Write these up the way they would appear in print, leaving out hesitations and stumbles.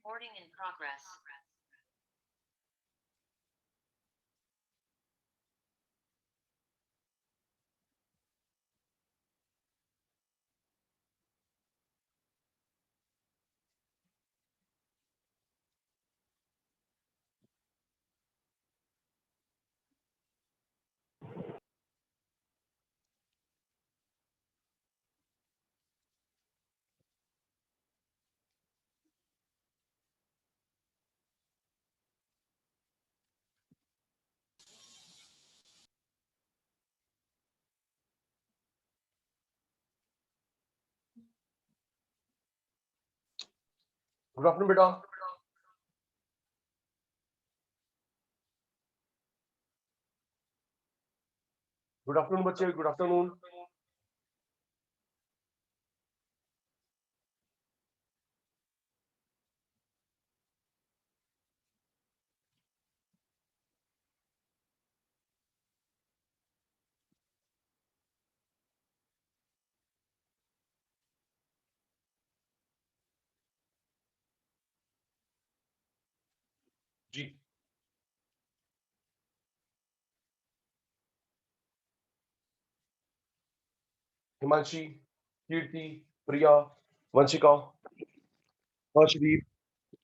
Recording in progress. Good afternoon बेटा। Good afternoon बच्चे, good afternoon. जी हिमांशी, कीर्ति, प्रिया, वंशिका, हर्षदीप,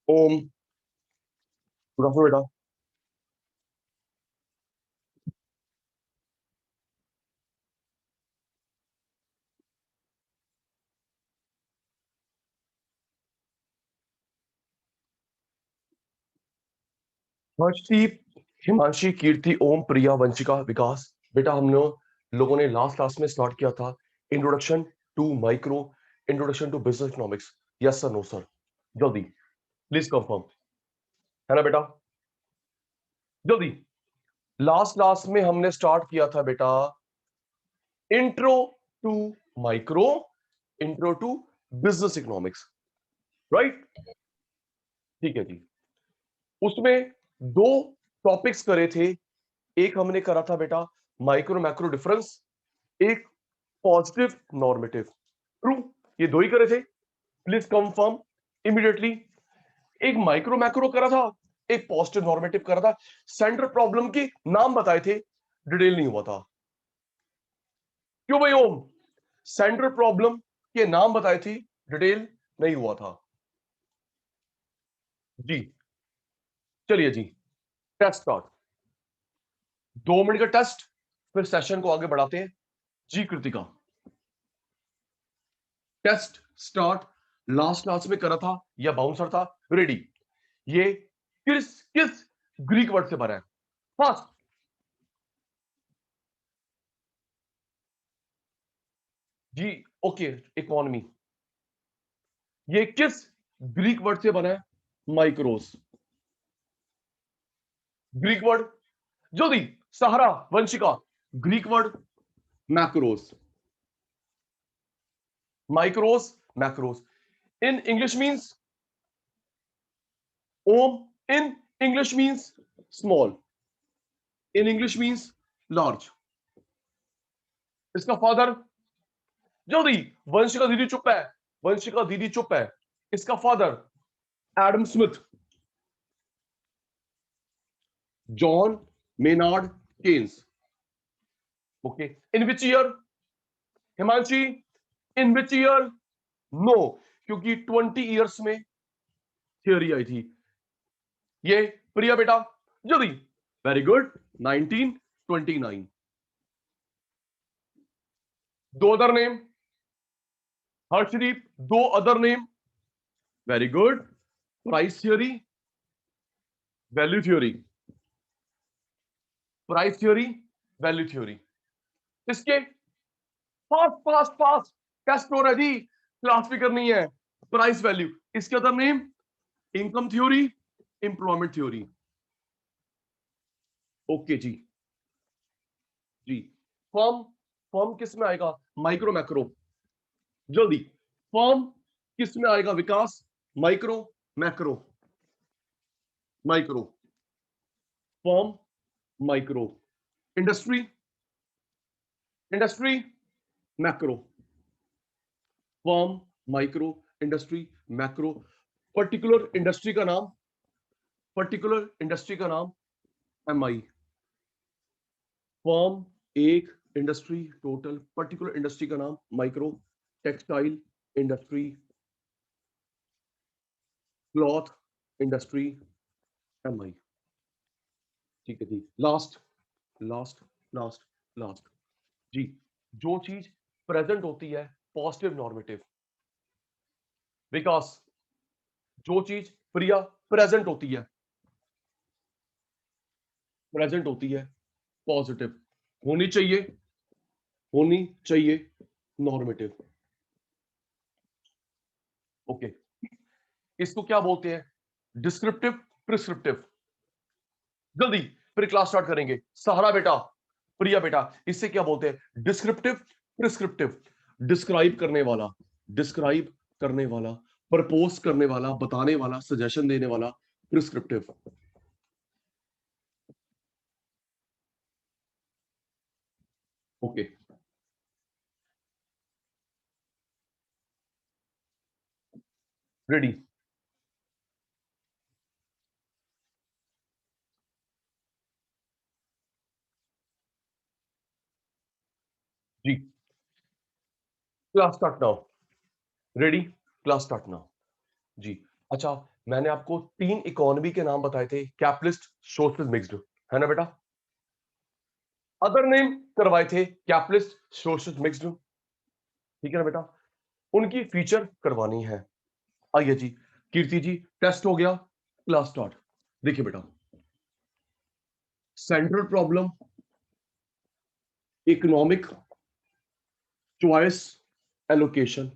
ओम। Good afternoon बेटा। हर्षदीप, हिमांशी, कीर्ति, ओम, प्रिया, वंशिका, विकास। बेटा हम लोगों ने लास्ट क्लास में स्टार्ट किया था introduction to micro, introduction to business economics. Yes sir, no sir? जल्दी प्लीज कंफर्म, है ना बेटा? जल्दी। लास्ट क्लास में हमने स्टार्ट किया था बेटा intro to micro, intro to business economics, right? ठीक है जी। उसमें दो टॉपिक्स करे थे। एक हमने करा था बेटा माइक्रो मैक्रो डिफरेंस, एक पॉजिटिव नॉर्मेटिव। ट्रू, ये दो ही करे थे। Please confirm immediately. एक माइक्रो मैक्रो करा था, एक पॉजिटिव नॉर्मेटिव करा था। सेंट्रल प्रॉब्लम के नाम बताए थे, डिटेल नहीं हुआ था। क्यों भाई ओम? सेंट्रल प्रॉब्लम के नाम बताए थे, डिटेल नहीं हुआ था जी। चलिए जी, टेस्ट स्टार्ट। 2 मिनट का टेस्ट, फिर सेशन को आगे बढ़ाते हैं जी। Kritika, test start. Last class में करा था या बाउंसर था? रेडी। ये किस किस ग्रीक वर्ड से बना है? फास्ट जी। Okay, economy. ये किस ग्रीक वर्ड से बना है? Micros, Greek word. जल्दी, Sahara, Vanshika, Greek word macros, micros, macros. In English means ओम, in English means small, in English means large. इसका फादर, जल्दी। वंशिका दीदी चुप है, वंशिका दीदी चुप है। इसका father Adam Smith, John Maynard Keynes. Okay, in which year? Himanshi, in which year? No, क्योंकि 20 ईयर्स में थियोरी आई थी ये। प्रिया बेटा जल्दी, वेरी गुड, 1929। दो अदर नेम, हर्षदीप, दो other name, very good. Price theory, value theory, price theory, value theory. इसके fast fast fast, test हो रहा है जी, क्लास भी करनी है। प्राइस वैल्यू, इसके other name income theory, employment theory. Okay जी। जी, फर्म, फर्म किस में आएगा? Micro macro. जल्दी, फर्म किस में आएगा Vikas? Micro, macro, micro, firm, micro. Industry, industry, macro, firm, micro, industry, macro. Particular industry का नाम, पर्टिकुलर इंडस्ट्री का नाम MI, फर्म एक, इंडस्ट्री टोटल, पर्टिकुलर इंडस्ट्री का नाम micro, textile industry, cloth industry, MI। ठीक है जी, लास्ट लास्ट लास्ट लास्ट जी, जो चीज प्रेजेंट होती है पॉजिटिव नॉर्मेटिव, विकास, जो चीज प्रिया प्रेजेंट होती है पॉजिटिव, होनी चाहिए, होनी चाहिए नॉर्मेटिव। ओके, इसको क्या बोलते हैं? Descriptive, prescriptive. जल्दी, फिर क्लास स्टार्ट करेंगे। सहारा बेटा, प्रिया बेटा, इससे क्या बोलते हैं? Descriptive, prescriptive. डिस्क्राइब करने वाला, डिस्क्राइब करने वाला, प्रपोज करने वाला, बताने वाला, सजेशन देने वाला, प्रिस्क्रिप्टिव। Okay, ready. जी, class start now. Ready, class start now. जी, अच्छा, मैंने आपको 3 इकोनॉमी के नाम बताए थे, कैपिटलिस्ट, सोशलिस्ट, मिक्स्ड, है ना बेटा? अदर नेम करवाए थे, कैपिटलिस्ट, सोशलिस्ट, मिक्स्ड, ठीक है ना बेटा? उनकी फीचर करवानी है। आइए जी, कीर्ति जी, टेस्ट हो गया, क्लास स्टार्ट। देखिए बेटा, central problem, economic, choice, allocation.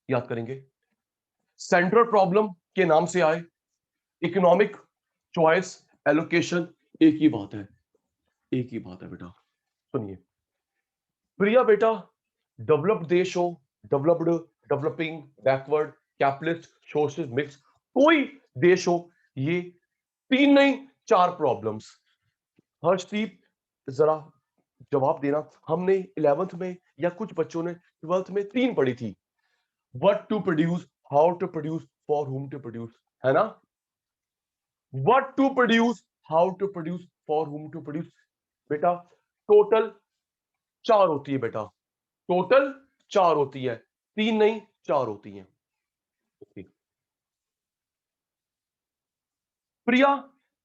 याद करेंगे, सेंट्रल प्रॉब्लम के नाम से आए, इकोनॉमिक, चॉइस, एलोकेशन, एक ही बात है, एक ही बात है बेटा। सुनिए प्रिया बेटा, डेवलप्ड देश हो, developed, developing, backward, capitalist, socialist, mix, कोई देश हो, ये 3 नहीं 4 प्रॉब्लम्स। हर्षदीप, जरा जवाब देना। हमने 11th में या कुछ बच्चों ने 12th में 3 पढ़ी थी, what to produce, how to produce, for whom to produce, है ना? What to produce, how to produce, for whom to produce. बेटा टोटल 4 होती है बेटा, टोटल 4 होती है, 3 नहीं 4 होती है। प्रिया,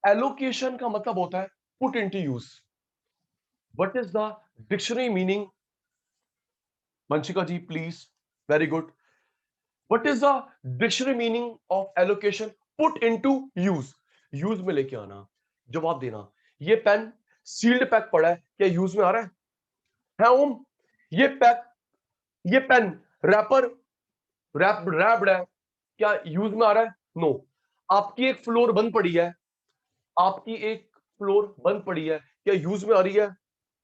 एलोकेशन का मतलब होता है put into use. What is the dictionary meaning? Vanshika ji please, very good. What is the dictionary meaning of allocation? Put into use, use में लेके आना, जवाब देना। ये पेन सील्ड पैक पड़ा है, क्या यूज में आ रहा है ओम? ये पैक, ये पेन रैपर रैप्ड है, क्या यूज में आ रहा है? नो। आपकी एक फ्लोर बंद पड़ी है, आपकी एक फ्लोर बंद पड़ी है, क्या यूज में आ रही है?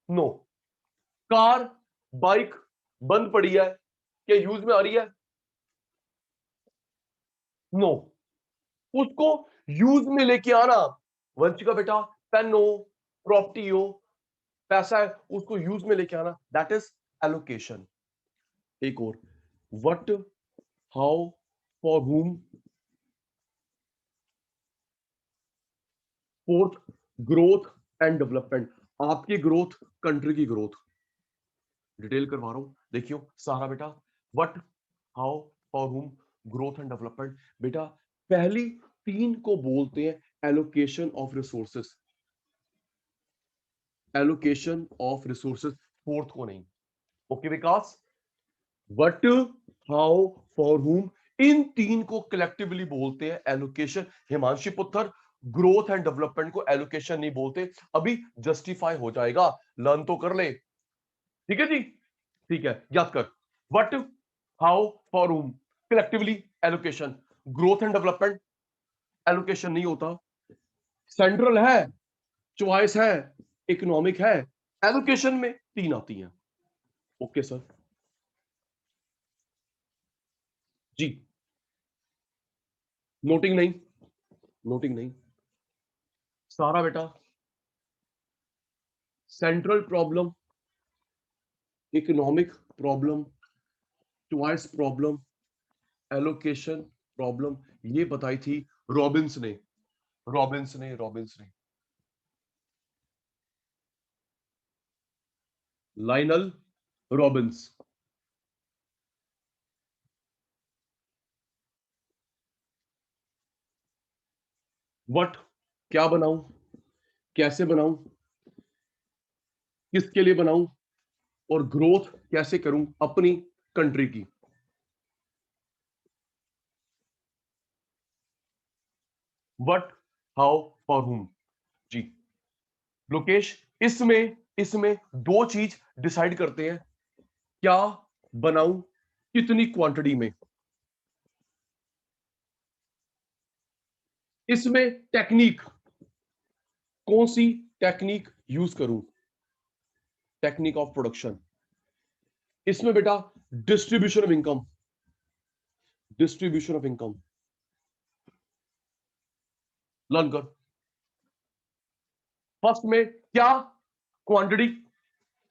नो। कार, बाइक बंद पड़ी है, क्या यूज में आ रही है? नो। उसको यूज में लेके आना, वंशिका बेटा, पेन हो, प्रॉपर्टी हो, पैसा है, उसको यूज में लेके आना, दैट इज एलोकेशन। एक और, what, how, for whom, fourth, growth and development. आपकी ग्रोथ, कंट्री की ग्रोथ, डिटेल करवा रहा हूं, देखियो सारा बेटा। What, how, for whom, growth and development. बेटा पहली 3 को बोलते हैं allocation of resources, allocation of resources, fourth को नहीं। Okay Vikas, what, how, for whom, इन 3 को कलेक्टिवली बोलते हैं एलोकेशन। हिमांशी पुत्र, ग्रोथ एंड डेवलपमेंट को एलोकेशन नहीं बोलते। अभी जस्टिफाई हो जाएगा, लर्न तो कर ले, ठीक है जी? ठीक है, याद कर, what, how, for whom, collectively allocation. Growth and development allocation नहीं होता, सेंट्रल है, चॉइस है, इकोनॉमिक है, एलोकेशन में 3 आती हैं। ओके सर जी, नोटिंग नहीं, नोटिंग नहीं। सारा बेटा, central problem, economic problem, choice problem, allocation problem ये बताई थी रॉबिन्स ने, लाइनल रॉबिन्स। व्हाट, क्या बनाऊं, कैसे बनाऊं, किसके लिए बनाऊं, और ग्रोथ कैसे करूं अपनी कंट्री की। What, how, for whom। जी लोकेश, इसमें इसमें दो चीज डिसाइड करते हैं, क्या बनाऊं, कितनी क्वांटिटी में। इसमें टेक्निक, कौन सी टेक्निक यूज करूं, टेक्निक ऑफ प्रोडक्शन। इसमें बेटा distribution of income, distribution of income learn कर। फर्स्ट में क्या, क्वांटिटी।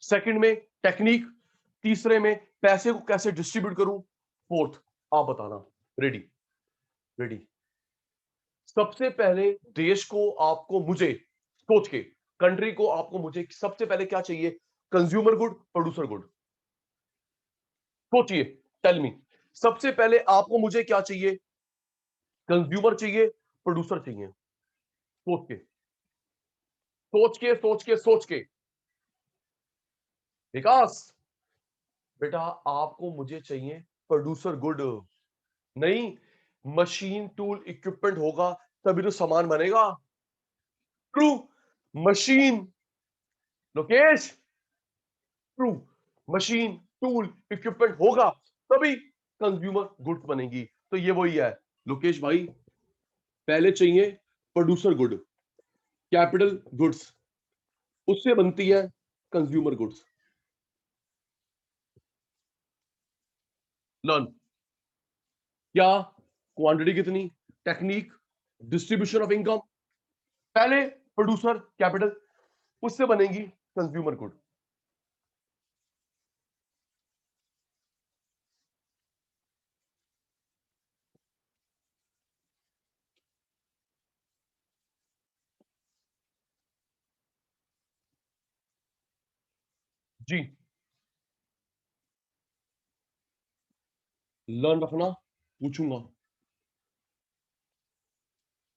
सेकंड में टेक्निक। तीसरे में पैसे को कैसे डिस्ट्रीब्यूट करूं। फोर्थ आप बताना। Ready, ready. सबसे पहले देश को, आपको, मुझे सोच के, कंट्री को, आपको, मुझे सबसे पहले क्या चाहिए, कंज्यूमर गुड, प्रोड्यूसर गुड। सोचिए, टेल मी। सबसे पहले आपको मुझे क्या चाहिए, कंज्यूमर चाहिए, प्रोड्यूसर चाहिए। सोच के, सोच के, सोच के, सोच के। विकास बेटा, आपको मुझे चाहिए प्रोड्यूसर गुड, नहीं मशीन टूल इक्विपमेंट होगा तभी तो सामान बनेगा। True. Machine, Lokesh, true. Machine tool equipment होगा तभी कंज्यूमर गुड्स बनेगी। तो ये वही है लोकेश भाई, पहले चाहिए प्रोड्यूसर गुड, कैपिटल गुड्स, उससे बनती है कंज्यूमर गुड्स। लर्न, क्या, क्वांटिटी कितनी, टेक्निक, डिस्ट्रीब्यूशन ऑफ इनकम। पहले प्रोड्यूसर कैपिटल, उससे बनेगी कंज्यूमर गुड। जी लर्न रखना, पूछूंगा।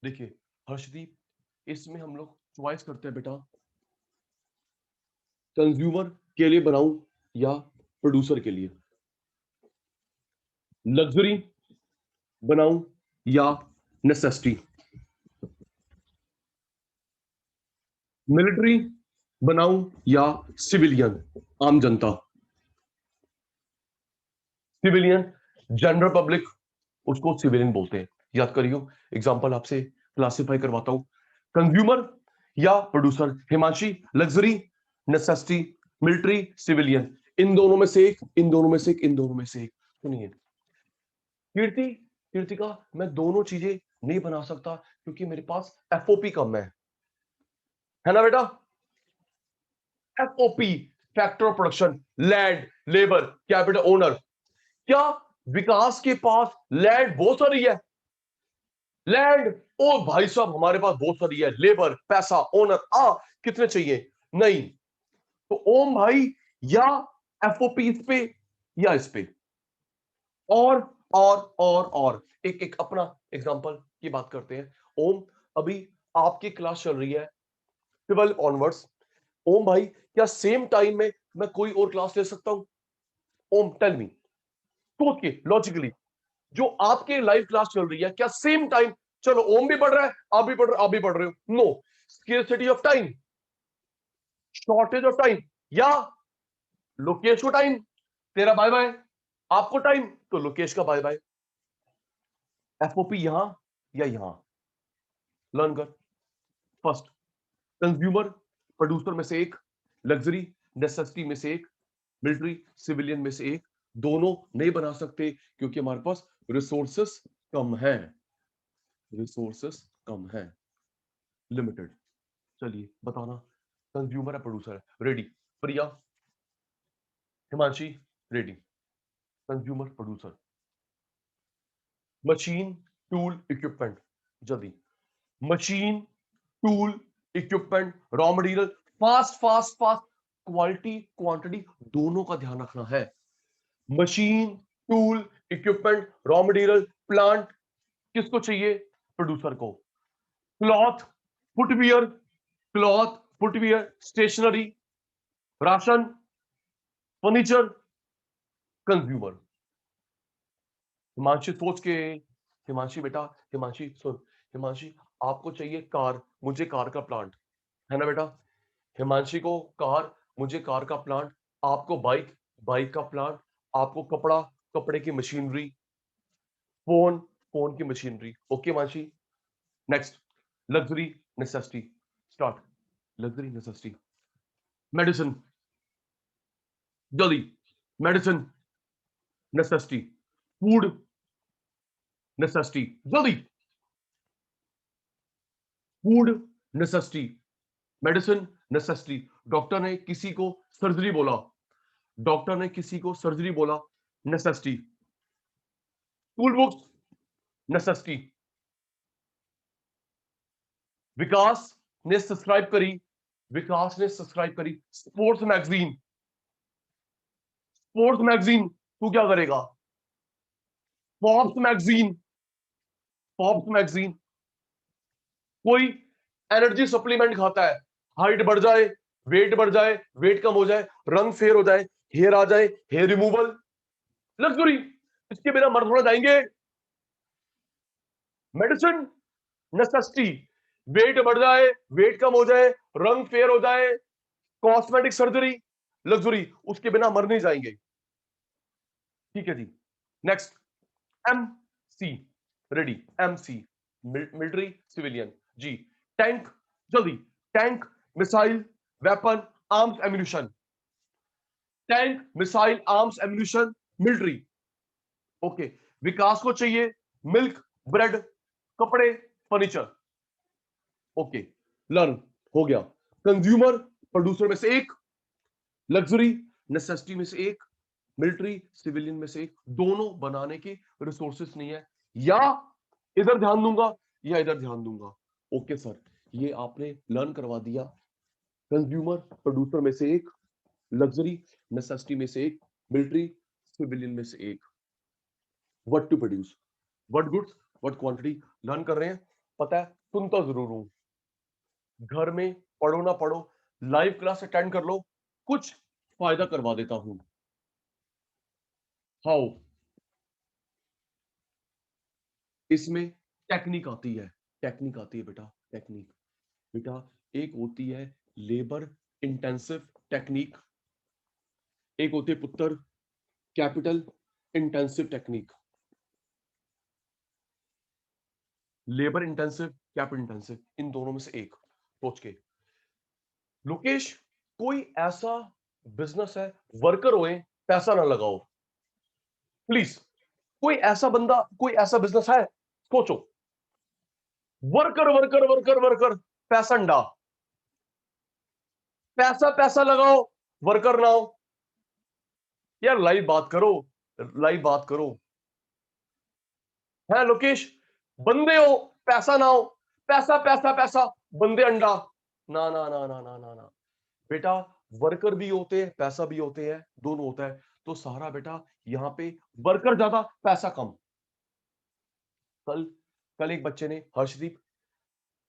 देखिए हर्षदीप, इसमें हम लोग चॉइस करते हैं बेटा, कंज्यूमर के लिए बनाऊं या प्रोड्यूसर के लिए, लग्जरी बनाऊं या नेसेसिटी, मिलिट्री बनाऊं या सिविलियन, आम जनता, सिविलियन, जनरल पब्लिक, उसको सिविलियन बोलते हैं। याद करियो, एग्जांपल आपसे क्लासिफाई करवाता हूं, कंज्यूमर या producer. Himanshi, luxury, necessity, military, civilian. इन दोनों में से एक, इन दोनों में से एक, इन दोनों में से एक। सुनिए कीर्ति, कीर्तिका, मैं दोनों चीजें नहीं बना सकता क्योंकि मेरे पास एफओपी कम है ना बेटा। FOP, factor of production, land, labour, capital, owner. क्या विकास के पास लैंड बहुत सारी है, लैंड, ओ भाई साहब हमारे पास बहुत सारी है, लेबर, पैसा, ओनर, कितने चाहिए, नहीं। तो ओम भाई, या एफओपी इस पे या इस पे, और एक एक अपना एग्जांपल की बात करते हैं। ओम, अभी आपकी क्लास चल रही है 12 ऑनवर्ड्स। ओम भाई, क्या सेम टाइम में मैं कोई और क्लास ले सकता हूं। ओम टेल मी, सोच के लॉजिकली, जो आपके लाइव क्लास चल रही है, क्या सेम टाइम, चलो ओम भी पढ़ रहा है, आप भी पढ़ रहे हो, आप भी पढ़ रहे हो, no, scarcity of time, shortage of time, या लोकेश को टाइम, तेरा बाय बाय, आपको टाइम तो लोकेश का बाय बाय। एफओपी यहां या यहां, लर्न कर। फर्स्ट, कंज्यूमर प्रोड्यूसर में से एक, लग्जरी नेसेसिटी में से एक, मिलिट्री सिविलियन में से एक। दोनों नहीं बना सकते क्योंकि हमारे पास रिसोर्सेस कम है, रिसोर्सेस कम है, लिमिटेड। चलिए बताना, कंज्यूमर है, प्रोड्यूसर है। Ready, Priya, Himanshi, ready, consumer, producer. Machine tool equipment, जल्दी। Machine tool equipment raw material, fast fast fast, quality quantity दोनों का ध्यान रखना है। Machine tool equipment raw material plant, किसको चाहिए? प्रोड्यूसर को। Cloth footwear, cloth footwear stationery, ration, furniture, consumer. Himanshi सोच के, हिमांशी बेटा, हिमांशी सुन, हिमांशी आपको चाहिए कार, मुझे कार का प्लांट, है ना बेटा? हिमांशी को कार, मुझे कार का प्लांट, आपको बाइक, बाइक का प्लांट, आपको कपड़ा, कपड़े की मशीनरी, फोन, फोन की machinery. Okay Himanshi, next. Luxury necessity, start. Luxury necessity, medicine, जल्दी। मेडिसिन नेसेसिटी, फूड नेसेसिटी, जल्दी। Food necessity, medicine necessity. Doctor ने किसी को सर्जरी बोला, डॉक्टर ने किसी को सर्जरी बोला, necessity. School books necessity. Vikas ने सब्सक्राइब करी, विकास ने सब्सक्राइब करी स्पोर्ट्स मैगजीन, स्पोर्ट्स मैगजीन, तू क्या करेगा? Forbes magazine, Forbes magazine. कोई एनर्जी सप्लीमेंट खाता है, हाइट बढ़ जाए, वेट बढ़ जाए, वेट कम हो जाए, रंग फेयर हो जाए, हेयर आ जाए, हेयर रिमूवल, लग्जरी, इसके बिना मर थोड़ा जाएंगे? मेडिसिन नेसेसिटी, वेट बढ़ जाए, वेट कम हो जाए, रंग फेयर हो जाए, कॉस्मेटिक सर्जरी, लग्जरी, उसके बिना मर नहीं जाएंगे। ठीक है जी, next. M C, ready, M C, military civilian, जी। टैंक, जल्दी। Tank, missile, weapon, arms ammunition, tank, missile, arms ammunition, military. Okay, Vikas को चाहिए मिल्क, ब्रेड, कपड़े, फर्नीचर। ओके, लर्न, हो गया। कंज्यूमर, प्रोड्यूसर में से एक, लग्जरी नेसेसिटी में से एक, मिलिट्री सिविलियन में से एक, दोनों बनाने के रिसोर्सेस नहीं है, या इधर ध्यान दूंगा या इधर ध्यान दूंगा। ओके सर, ये आपने लर्न करवा दिया। कंज्यूमर प्रोड्यूसर में से एक, लग्जरी नेसेसिटी में से एक, मिलिट्री सिविलियन में से एक। What to produce, what goods, what quantity, learn कर रहे हैं। पता है, सुनता जरूर हूं, घर में पढ़ो ना पढ़ो, लाइव क्लास अटेंड कर लो, कुछ फायदा करवा देता हूं। हाउ, इसमें टेक्निक आती है, टेक्निक आती है बेटा, टेक्निक। बेटा एक होती है लेबर इंटेंसिव टेक्निक, एक होती है पुत्र capital intensive technique. Labour intensive, capital intensive, इन दोनों में से एक सोच के। लोकेश, कोई ऐसा बिजनेस है, वर्कर होए, पैसा ना लगाओ, प्लीज। कोई ऐसा बंदा, कोई ऐसा बिजनेस है, सोचो। वर्कर वर्कर वर्कर वर्कर, पैसा अंडा, पैसा पैसा लगाओ, वर्कर ना हो। यार लाइव बात करो, लाइव बात करो। है लोकेश, बंदे हो, पैसा ना हो, पैसा पैसा पैसा, बंदे अंडा, ना ना ना ना ना ना ना बेटा। वर्कर भी होते हैं, पैसा भी होते हैं, दोनों होता है। तो सारा बेटा यहां पे वर्कर ज्यादा, पैसा कम। कल, कल एक बच्चे ने, हर्षदीप,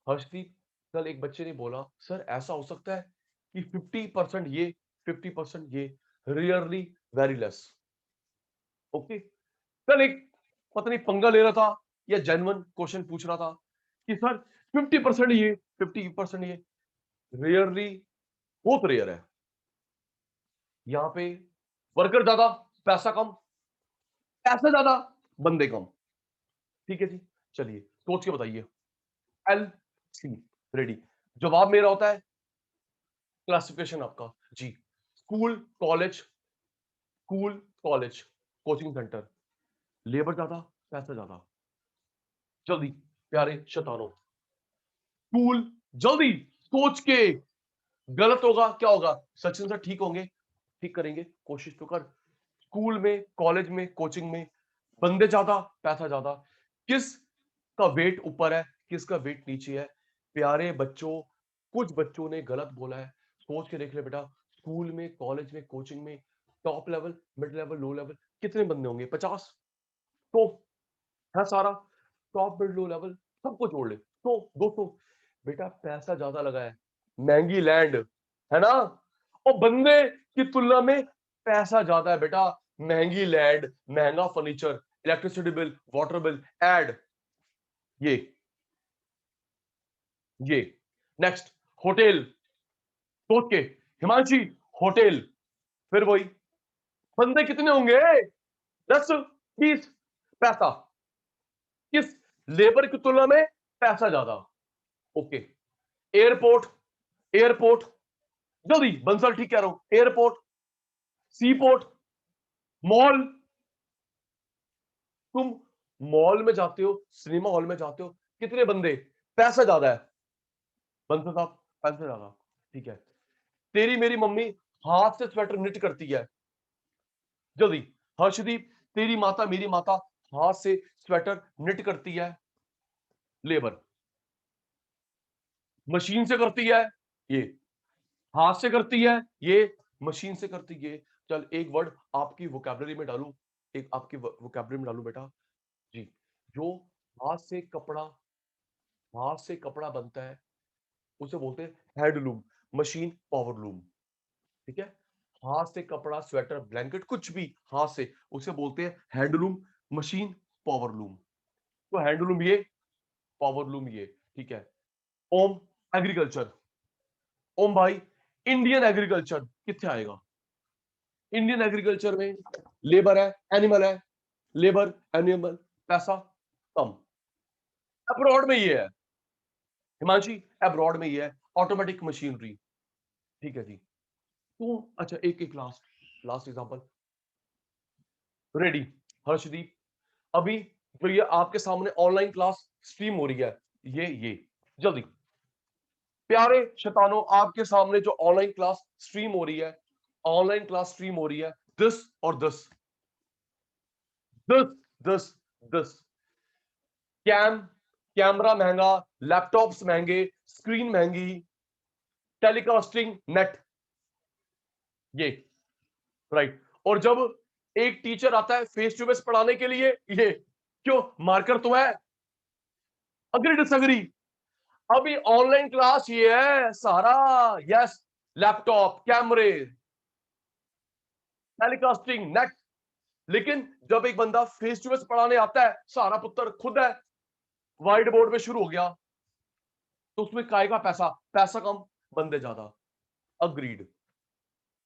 हर्षदीप, कल एक बच्चे ने बोला सर ऐसा हो सकता है कि 50% ये, 50% ये, रियरली वेरी लेस। ओके, कल एक पता नहीं पंगा ले रहा था या जेन्युइन क्वेश्चन पूछ रहा था कि सर 50% ये, 50% ये, रियरली, बहुत रेयर है। यहां पे वर्कर ज्यादा, पैसा कम, पैसा ज्यादा, बंदे कम। ठीक है जी, चलिए सोच के बताइए। L C, ready. जवाब मेरा होता है क्लासिफिकेशन आपका, जी। School college, school college, coaching centre, labour ज्यादा, पैसा ज्यादा। जल्दी प्यारे शैतानों, स्कूल, जल्दी सोच के। गलत होगा क्या होगा? सचिन सर ठीक होंगे, ठीक करेंगे, कोशिश तो कर। स्कूल में, कॉलेज में, कोचिंग में, बंदे ज्यादा, पैसा ज्यादा, किस का वेट ऊपर है, किसका वेट नीचे है। प्यारे बच्चों, कुछ बच्चों ने गलत बोला है, सोच के देख ले बेटा। स्कूल में, कॉलेज में, कोचिंग में top level, mid level, low level कितने बंदे होंगे? 50। तो है सारा टॉप, मिड, लो लेवल सबको जोड़ ले, 100 200। बेटा पैसा ज्यादा लगा है, महंगी लैंड है ना, और बंदे की तुलना में पैसा ज्यादा है बेटा। महंगी लैंड, महंगा furniture, electricity bill, water bill, ad, ये ये नेक्स्ट होटल। सोच के हिमांशी, होटल, फिर वही बंदे कितने होंगे? 10 20। पैसा किस लेबर की तुलना में पैसा ज्यादा। ओके। एयरपोर्ट, एयरपोर्ट, जल्दी बंसल ठीक कह रहा हूं। एयरपोर्ट, सी पोर्ट, मॉल। तुम मॉल में जाते हो, सिनेमा हॉल में जाते हो, कितने बंदे? पैसा ज्यादा है। बंसल साहब पैसा ज्यादा, ठीक है। तेरी मेरी मम्मी हाथ से स्वेटर निट करती है, जल्दी। हर्षदीप, तेरी माता मेरी माता हाथ से स्वेटर निट करती है, लेबर। मशीन से करती है, ये हाथ से करती है, ये मशीन से करती है। चल एक वर्ड आपकी वोकैबुलरी में डालू, एक आपकी वोकैबुलरी में डालू बेटा जी। जो हाथ से कपड़ा, हाथ से कपड़ा बनता है उसे बोलते हैं हैंडलूम, मशीन पावर लूम, ठीक है। हाथ से कपड़ा, स्वेटर, ब्लैंकेट, कुछ भी हाथ से, उसे बोलते हैं हैंडलूम, मशीन, पावर लूम। तो हैंडलूम ये, पावर लूम ये, ठीक है। ओम, एग्रीकल्चर। ओम भाई, इंडियन एग्रीकल्चर कितने आएगा? इंडियन एग्रीकल्चर में लेबर है, एनिमल है, लेबर, एनिमल, पैसा कम। अब्रॉड में ये है हिमांशी, अब्रॉड में ये है ऑटोमेटिक मशीनरी, ठीक है जी। तो अच्छा, एक एक last last example, ready. Harshdeep, अभी जो ये आपके सामने ऑनलाइन क्लास स्ट्रीम हो रही है, ये जल्दी प्यारे शैतानों, आपके सामने जो ऑनलाइन क्लास स्ट्रीम हो रही है, ऑनलाइन क्लास स्ट्रीम हो रही है, दिस और this, this this this, camera महंगा, लैपटॉप्स महंगे, स्क्रीन महंगी, टेलीकास्टिंग नेट, ये राइट। और जब एक टीचर आता है फेस टू फेस पढ़ाने के लिए, ये क्यों मार्कर तो है, अग्री डिसअग्री। अभी ऑनलाइन क्लास ये है सारा, यस, लैपटॉप, कैमरे, टेलीकास्टिंग नेट। लेकिन जब एक बंदा फेस टू फेस पढ़ाने आता है, सारा पुत्र खुद है, व्हाइट बोर्ड पे शुरू हो गया, तो उसमें काय का पैसा, पैसा कम, बंदे ज्यादा, अग्रीड।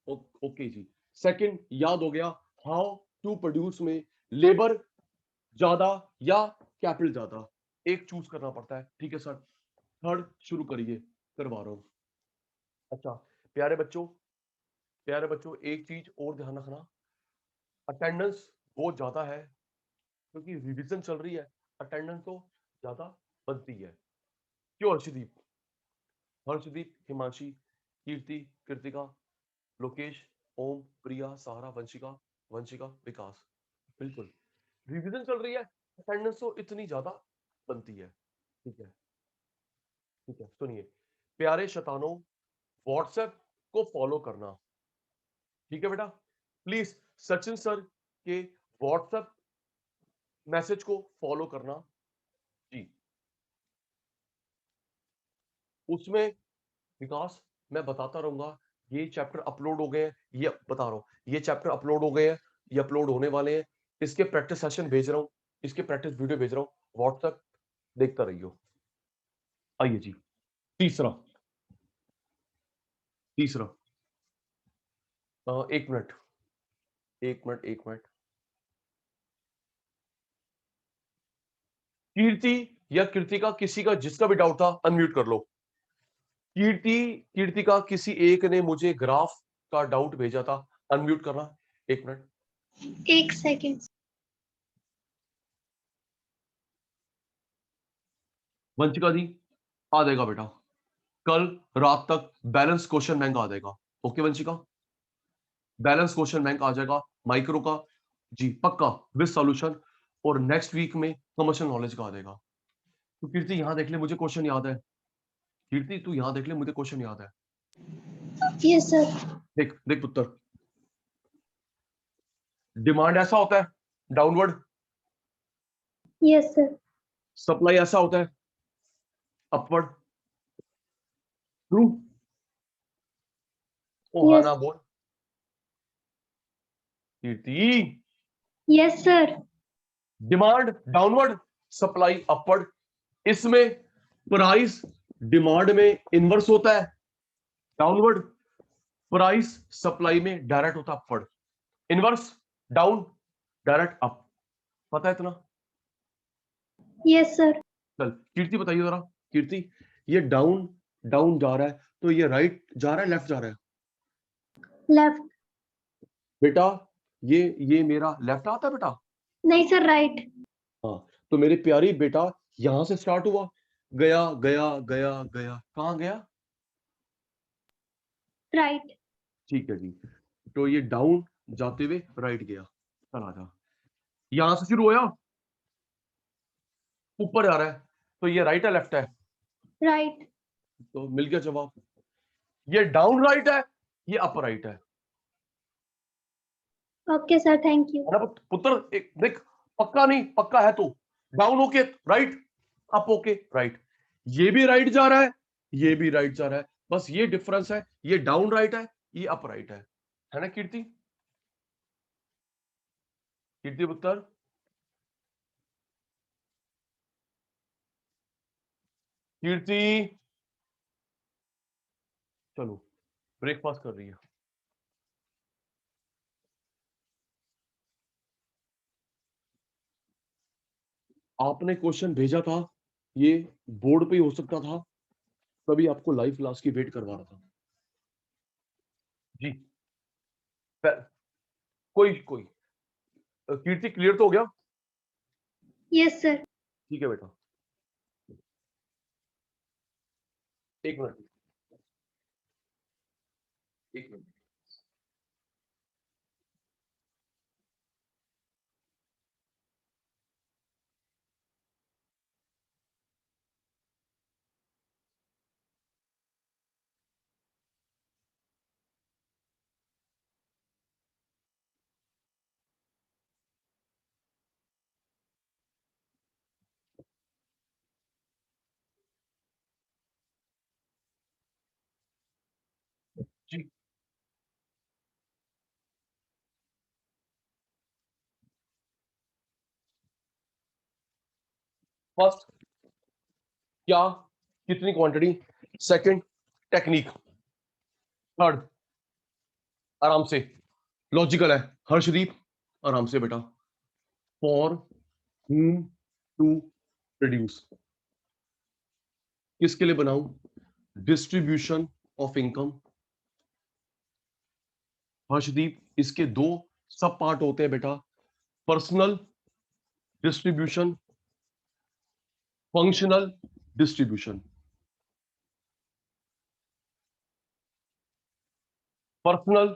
ओके जी। सेकंड याद हो गया, हाउ टू प्रोड्यूस में लेबर ज्यादा या कैपिटल ज्यादा, एक चूज करना पड़ता है, ठीक है सर। थर्ड शुरू करिए, करवा रहा हूं। अच्छा प्यारे बच्चों, प्यारे बच्चों, एक चीज और ध्यान रखना, अटेंडेंस बहुत ज्यादा है क्योंकि रिवीजन चल रही है, अटेंडेंस तो ज्यादा बनती है। क्यों हर्षदीप? हर्षदीप, हिमांशी, कीर्ति, कृतिका, लोकेश, ओम, प्रिया, सहारा, वंशिका, वंशिका, विकास, बिल्कुल रिवीजन चल रही है, अटेंडेंस तो इतनी ज्यादा बनती है, ठीक है। ठीक है, सुनिए प्यारे शैतानों, व्हाट्सएप को फॉलो करना, ठीक है बेटा। प्लीज सचिन सर के व्हाट्सएप मैसेज को फॉलो करना जी। उसमें विकास मैं बताता रहूंगा, ये चैप्टर अपलोड हो गए हैं, ये बता रहा हूं, ये चैप्टर अपलोड हो गए हैं, ये अपलोड होने वाले हैं, इसके प्रैक्टिस सेशन भेज रहा हूं, इसके प्रैक्टिस वीडियो भेज रहा हूं, व्हाट्सएप देखता रहियो। आइए जी, तीसरा, तीसरा, एक मिनट, एक मिनट, एक मिनट। कीर्ति या कृतिका, किसी का जिसका भी डाउट था अनम्यूट कर लो। कीर्ति, कीर्तिका, किसी एक ने मुझे ग्राफ का डाउट भेजा था, अनम्यूट करना, एक मिनट। एक सेकेंड। वंशिका जी, आ जाएगा बेटा, कल रात तक बैलेंस क्वेश्चन बैंक आ जाएगा। Okay Vanshika, balance question bank आ जाएगा माइक्रो का जी, पक्का विद सॉल्यूशन। और नेक्स्ट वीक में कमर्शियल नॉलेज का आ जाएगा। तो कीर्ति यहां देख ले, मुझे क्वेश्चन याद है। कीर्ति तू यहां देख ले, मुझे क्वेश्चन याद है। Yes sir. देख देख पुत्र, डिमांड ऐसा होता है डाउनवर्ड, यस सर। सप्लाई ऐसा होता है अपवर्ड। ट्रू? ओ हाँ यस। ना बोल Kirti. Yes sir. Demand downward, supply upward. इसमें प्राइस डिमांड में इनवर्स होता है डाउनवर्ड, प्राइस सप्लाई में डायरेक्ट होता है upward. Inverse down, direct up. पता है इतना? Yes sir. चल कीर्ति बताइए जरा। कीर्ति, ये डाउन डाउन जा रहा है तो ये राइट जा रहा है लेफ्ट जा रहा है? लेफ्ट। बेटा ये मेरा लेफ्ट आता है बेटा। नहीं सर, राइट। हाँ, तो मेरे प्यारी बेटा यहां से स्टार्ट हुआ, गया गया गया गया, कहां गया? राइट। ठीक है जी। तो ये डाउन जाते हुए राइट गया। चल आजा, यहां से शुरू होया, ऊपर जा रहा है, तो ये राइट है लेफ्ट है? राइट। तो मिल गया जवाब। ये डाउन राइट है, ये अप राइट है। Okay sir, thank you. है ना पुत्र? एक देख, पक्का नहीं, पक्का है तो down okay right, up okay right. ये भी राइट जा रहा है, ये भी राइट जा रहा है, बस ये डिफरेंस है, ये डाउन राइट है, ये अप राइट है ना कीर्ति? कीर्ति पुत्र, कीर्ति, चलो ब्रेकफास्ट कर रही है। आपने क्वेश्चन भेजा था, ये बोर्ड पे ही हो सकता था, तभी आपको लाइव क्लास की वेट करवा रहा था जी। कोई कोई कीर्ति क्लियर तो हो गया? Yes sir. ठीक है बेटा, एक मिनट, एक मिनट। जी फर्स्ट क्या, कितनी क्वांटिटी, सेकंड टेक्निक, थर्ड आराम से, लॉजिकल है हर्षदीप, आराम से बेटा। फॉर whom टू प्रोड्यूस, किसके लिए बनाऊं? Distribution of income. हर्षदीप, इसके दो सब पार्ट होते हैं बेटा, personal distribution, functional distribution. Personal,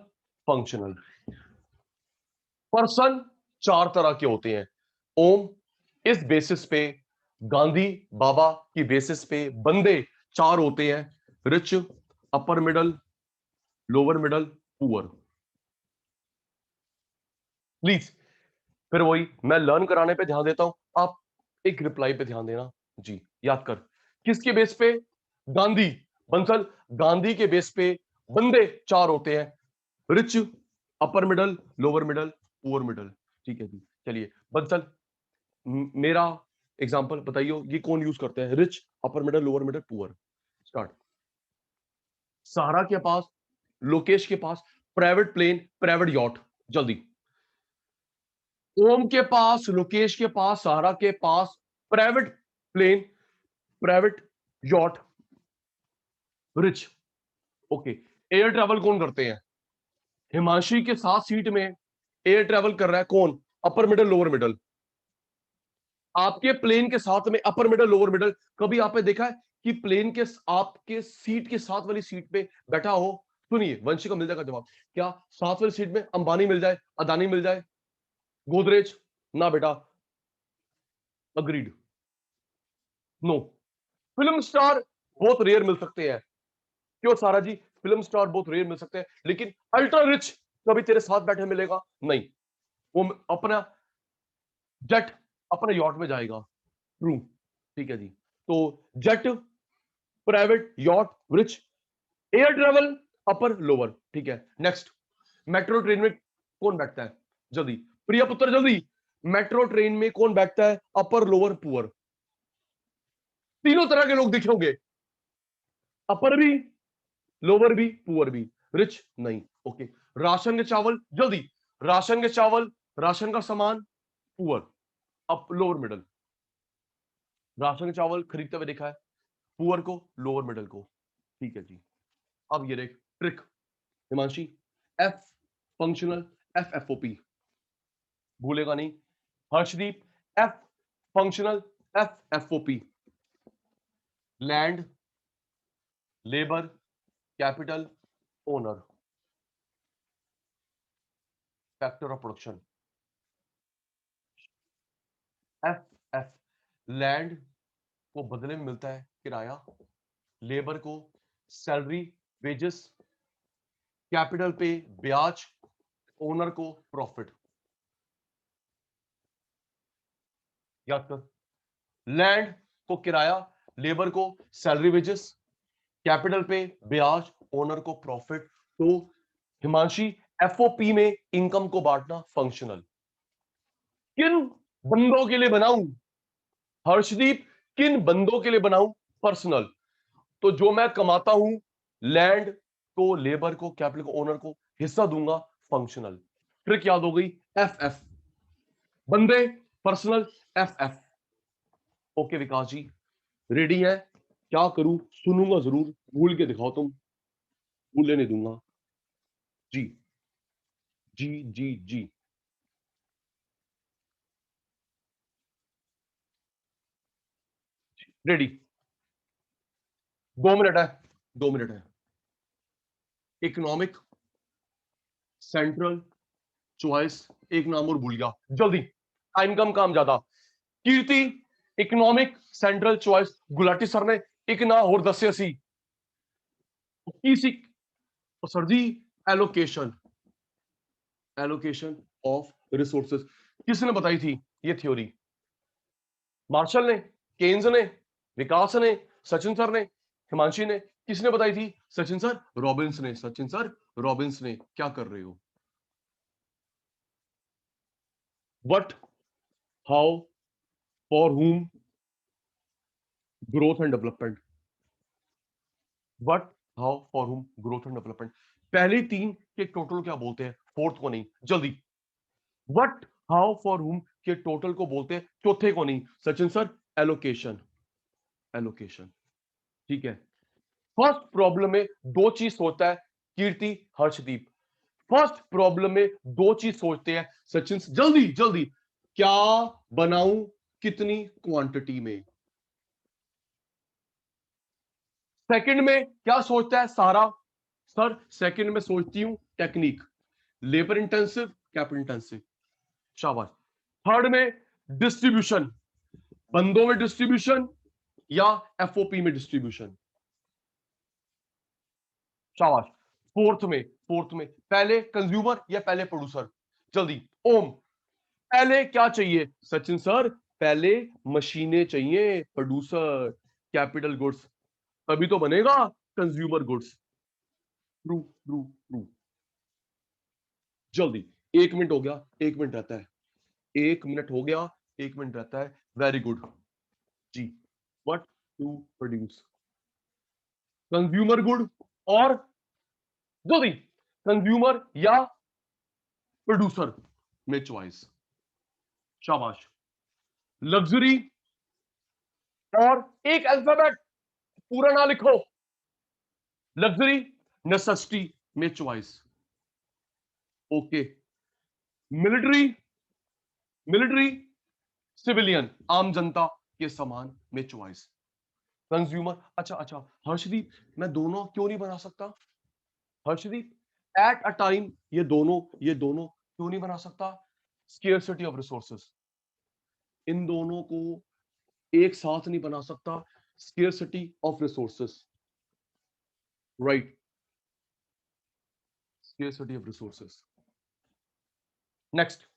functional. Person चार तरह के होते हैं ओम, इस बेसिस पे, गांधी बाबा की बेसिस पे बंदे चार होते हैं, rich, upper middle, lower middle, poor. Please, फिर वही मैं लर्न कराने पे ध्यान देता हूं, आप एक रिप्लाई पे ध्यान देना जी। याद कर, किसके बेस पे? गांधी, बंसल, गांधी के बेस पे बंदे चार होते हैं, rich, upper middle, lower middle, poor middle. ठीक है जी, चलिए बंसल, मेरा एग्जांपल बताइए, ये कौन यूज करते हैं? Rich, upper middle, lower middle, poor. Start. Sahara के पास, लोकेश के पास प्राइवेट प्लेन, प्राइवेट यॉट, जल्दी। ओम के पास, लोकेश के पास, सहारा के पास private plane, private yacht, rich. Okay, air travel कौन करते हैं? हिमांशी के साथ सीट में एयर ट्रैवल कर रहा है कौन? अपर मिडल, लोअर मिडल। आपके प्लेन के साथ में अपर मिडल, लोअर मिडल। कभी आपने देखा है कि प्लेन के आपके सीट के साथ वाली सीट पे बैठा हो? सुनिए, वंशी का मिल जाएगा जवाब। क्या साथ वाली सीट में अंबानी मिल जाए, अदानी मिल जाए, गोदरेज? ना बेटा, अग्रीड। नो, फिल्म स्टार बहुत रेयर मिल सकते हैं। क्यों सारा जी? फिल्म स्टार बहुत रेयर मिल सकते हैं, लेकिन अल्ट्रा रिच कभी तेरे साथ बैठे मिलेगा नहीं। वो अपना जेट, अपने यॉट में जाएगा। ट्रू। ठीक है जी। तो jet, private yacht, rich, air travel, upper lower. ठीक है, नेक्स्ट। मेट्रो ट्रेन में कौन बैठता है? जल्दी प्रिया पुत्र जल्दी। मेट्रो ट्रेन में कौन बैठता है? अपर, लोअर, पुअर। तीनों तरह के लोग दिखे होंगे, अपर भी, लोअर भी, पुअर भी। रिच नहीं। ओके। राशन के चावल जल्दी। राशन के चावल, राशन का सामान, poor, up lower middle. Ration के चावल खरीदते हुए देखा है, पुअर को, लोअर मिडल को। ठीक है जी। अब ये देख trick Himanshi, F functional, F F O P, भूलेगा नहीं। Harshdeep, F functional, F F O P. Land, labour, capital, owner, factor of production. F F, land को बदले में मिलता है किराया, लेबर को सैलरी, वेजेस, कैपिटल पे ब्याज, ओनर को प्रॉफिट। याद कर, लैंड को किराया, लेबर को सैलरी वेजेस, कैपिटल पे ब्याज, ओनर को प्रॉफिट। तो हिमांशी, एफओपी में इनकम को बांटना फंक्शनल। किन बंदों के लिए बनाऊं? हर्षदीप, किन बंदों के लिए बनाऊं? पर्सनल। तो जो मैं कमाता हूं, लैंड को, लेबर को, कैपिटल को, ओनर को हिस्सा दूंगा, फंक्शनल। ट्रिक याद हो गई, एफ एफ, बंदे, पर्सनल, एफ एफ। ओके विकास जी, रेडी है? क्या करूं? सुनूंगा जरूर, भूल के दिखाओ तुम, भूलने नहीं दूंगा। जी जी जी जी। रेडी। 2 मिनट है, 2 मिनट है। इकोनॉमिक, सेंट्रल, चॉइस, एक नाम और भूल गया, जल्दी, टाइम कम काम ज्यादा। Kirti, economic, central, choice, Gulati sir ने एक ना और 10 से 80। Sir ji, allocation, allocation of resources. किसने बताई थी ये थ्योरी? मार्शल ने, केन्स ने, विकास ने, सचिन सर ने, हिमांशी ने? किसने बताई थी? सचिन सर, रॉबिन्स ने। सचिन सर, रॉबिन्स ने। क्या कर रहे हो? व्हाट, हाउ, फॉर हुम, growth and development. What, how, for हुम, ग्रोथ एंड डेवलपमेंट। पहले तीन के टोटल क्या बोलते हैं? फोर्थ को नहीं, जल्दी। व्हाट, हाउ, फॉर हुम के टोटल को बोलते हैं चौथे को नहीं। Sachin sir, allocation, allocation. ठीक है। फर्स्ट प्रॉब्लम में दो चीज सोचता है कीर्ति, हर्षदीप। फर्स्ट प्रॉब्लम में दो चीज सोचते हैं सचिन, जल्दी जल्दी। क्या बनाऊं, कितनी क्वांटिटी में? सेकंड में क्या सोचता है सारा? सर सेकंड में सोचती हूं technique, labour intensive, capital intensive. शाबाश। थर्ड में डिस्ट्रीब्यूशन, बंदों में डिस्ट्रीब्यूशन या एफओपी में डिस्ट्रीब्यूशन। शाबाश। फोर्थ में पहले कंज्यूमर या पहले प्रोड्यूसर? जल्दी। ओम, पहले क्या चाहिए? सचिन सर, पहले मशीनें चाहिए, प्रोड्यूसर, कैपिटल गुड्स, तभी तो बनेगा consumer goods. True true true. जल्दी। 1 मिनट हो गया, 1 मिनट रहता है, 1 मिनट हो गया, 1 मिनट रहता है। वेरी गुड जी। What to produce, consumer good और, जल्दी, कंज्यूमर या प्रोड्यूसर में चॉइस। शाबाश। लग्जरी और एक अल्फाबेट पूरा ना लिखो, लग्जरी, नेसेसिटी में choice. Okay. Military, military, civilian, आम जनता के समान में चॉइस। कंज्यूमर, अच्छा अच्छा। हर्षदीप, मैं दोनों क्यों नहीं बना सकता? हर्षदीप, एट अ टाइम ये दोनों क्यों नहीं बना सकता? स्केर्सिटी ऑफ रिसोर्सेस, इन दोनों को एक साथ नहीं बना सकता, scarcity of resources, right, scarcity of resources. Next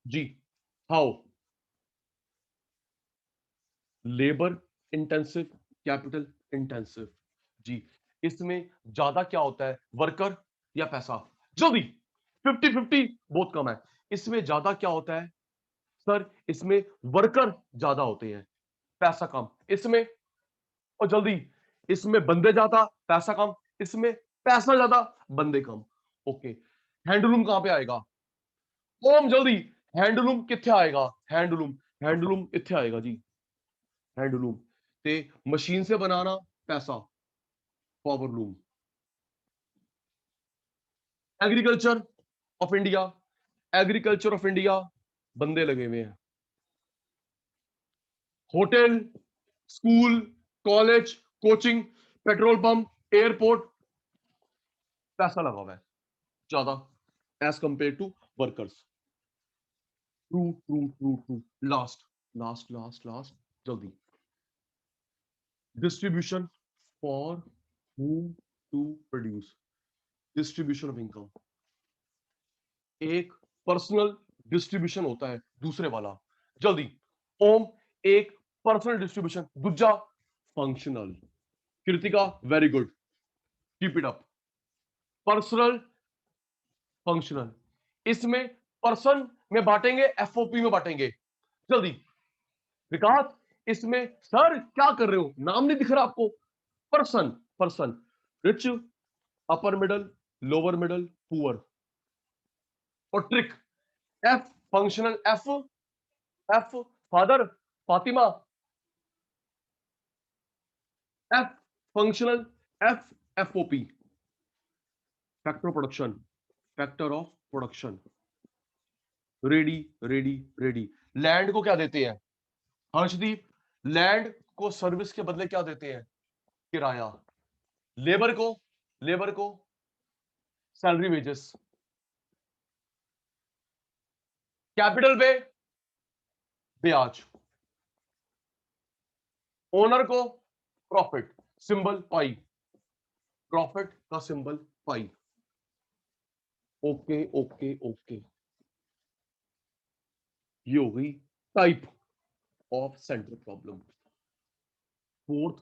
जी, how, labour intensive, capital intensive. जी, इसमें ज्यादा क्या होता है, वर्कर या पैसा? जल्दी, 50-50 बहुत कम है। इसमें ज्यादा क्या होता है सर? इसमें वर्कर ज्यादा होते हैं, पैसा कम। इसमें, और जल्दी, इसमें बंदे ज्यादा पैसा कम, इसमें पैसा ज्यादा बंदे कम। ओके, हैंडलूम कहां पे आएगा? ओम जल्दी, हैंडलूम किथे आएगा? हैंडलूम, हैंडलूम इथे आएगा जी। हैंडलूम ते मशीन से बनाना पैसा, powerloom. Agriculture of India, agriculture of India, बंदे लगे हुए हैं। Hotel, school, college, coaching, petrol pump, airport, पैसा लगा हुआ है ज्यादा as compare to workers. True true true true. Last last last last, जल्दी, distribution for whom to produce, distribution of income. एक पर्सनल डिस्ट्रीब्यूशन होता है, दूसरे वाला, जल्दी, ओम, एक पर्सनल डिस्ट्रीब्यूशन, दूजा functional. Kritika very good, keep it up. Personal, functional, इसमें पर्सन में बांटेंगे, एफओपी में बांटेंगे। जल्दी विकास, इसमें सर क्या कर रहे हो, नाम नहीं दिख रहा आपको? Person, person, rich, upper middle, lower middle, poor. और trick, F functional, F, F father, Fatima, F functional, F FOP, factor production, factor of production. Ready ready ready. Land को क्या देते हैं हर्षदीप? लैंड को सर्विस के बदले क्या देते हैं? किराया। लेबर को, लेबर को सैलरी, वेजेस। कैपिटल पे ब्याज। ओनर को प्रॉफिट, सिंबल पाई, प्रॉफिट का सिंबल पाई। ओके ओके ओके, ये हो गई type of central problem. Fourth,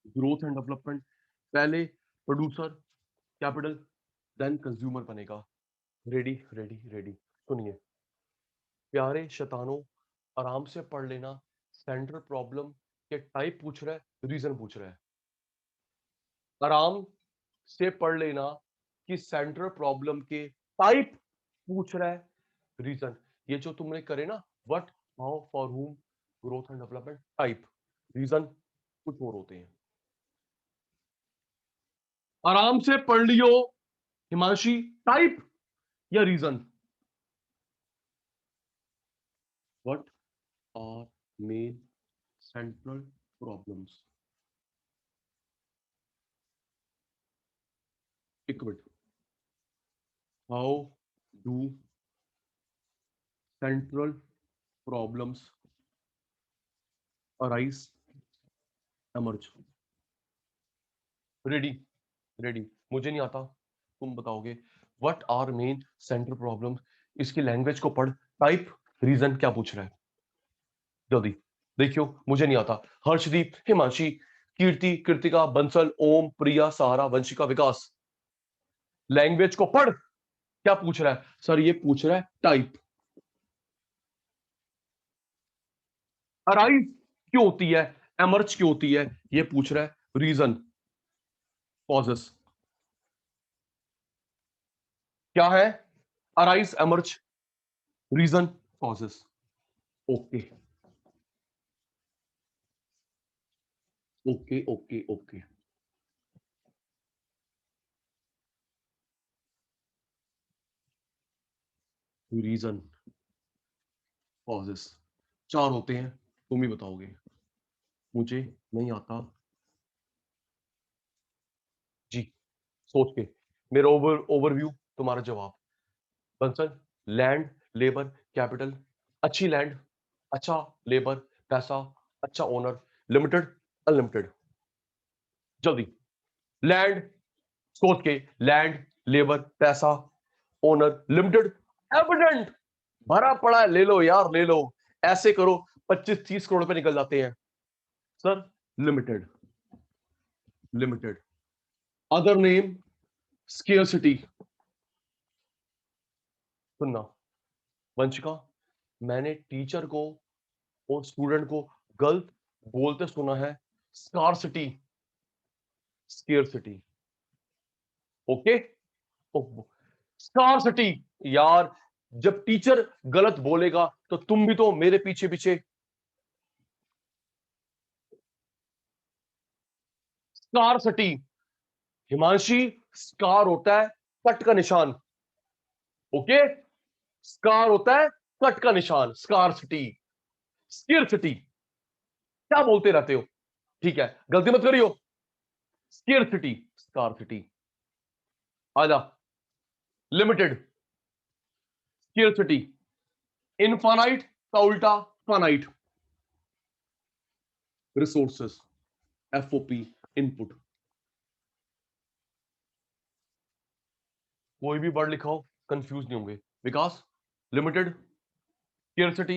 growth and development. पहले प्रोड्यूसर, कैपिटल, देन कंज्यूमर बनेगा। रेडी रेडी रेडी, सुनिए प्यारे शैतानों, आराम से पढ़ लेना। सेंट्रल प्रॉब्लम के टाइप पूछ रहा है, रीजन पूछ रहा है। आराम से पढ़ लेना कि सेंट्रल प्रॉब्लम के टाइप पूछ रहा है, रीजन। ये जो तुमने करे ना, what, how, for whom, growth and development, type, reason कुछ और होते हैं। आराम से पढ़ लियो हिमांशी, टाइप या reason? What are main central problems? एक minute, how do central problems arise, emerge? Ready ready, मुझे नहीं आता, तुम बताओगे। What are main central problems, इसकी लैंग्वेज को पढ़, टाइप, रीजन, क्या पूछ रहा है? जल्दी देखियो, मुझे नहीं आता। हर्षदीप, हिमांशी, कीर्ति, कृतिका, बंसल, ओम, प्रिया, सहारा, वंशिका, विकास, लैंग्वेज को पढ़। क्या पूछ रहा है सर? ये पूछ रहा है टाइप। अराइज क्यों होती है, एमर्ज क्यों होती है, ये पूछ रहा है, रीजन, कॉजेस क्या है? Arise, emerge, reason, causes. Okay okay okay okay, reason, causes, चार होते हैं, तुम ही बताओगे, मुझे नहीं आता जी। सोच के, मेरा ओवरव्यू, तुम्हारा जवाब। बंसल, लैंड, लेबर, कैपिटल, अच्छी लैंड, अच्छा लेबर, पैसा, अच्छा ओनर, लिमिटेड, अनलिमिटेड। जल्दी, लैंड, सोच के, लैंड, लेबर, पैसा, ओनर, लिमिटेड, एविडेंट, भरा पड़ा है, ले लो यार ले लो। ऐसे करो 25-30 करोड़ रुपए निकल जाते हैं sir. Limited, limited, other name, scarcity. सुनना वंशिका, मैंने टीचर को और स्टूडेंट को गलत बोलते सुना है, स्कार्सिटी, स्केर्सिटी। Okay, scarcity. यार जब टीचर गलत बोलेगा तो तुम भी तो मेरे पीछे पीछे। स्कार्सिटी, हिमांशी, स्कार होता है कट का निशान। ओके, स्कार होता है कट का निशान, स्कार्सिटी। स्किर्सिटी, क्या बोलते रहते हो? ठीक है, गलती मत करियो। स्किर्सिटी, स्कार्सिटी। आजा, लिमिटेड, स्किर्सिटी, इनफाइनाइट का उल्टा फाइनाइट, रिसोर्सेस, एफओपी, इनपुट। कोई भी वर्ड लिखा हो कंफ्यूज नहीं होंगे। विकास, लिमिटेड, स्किर्सिटी,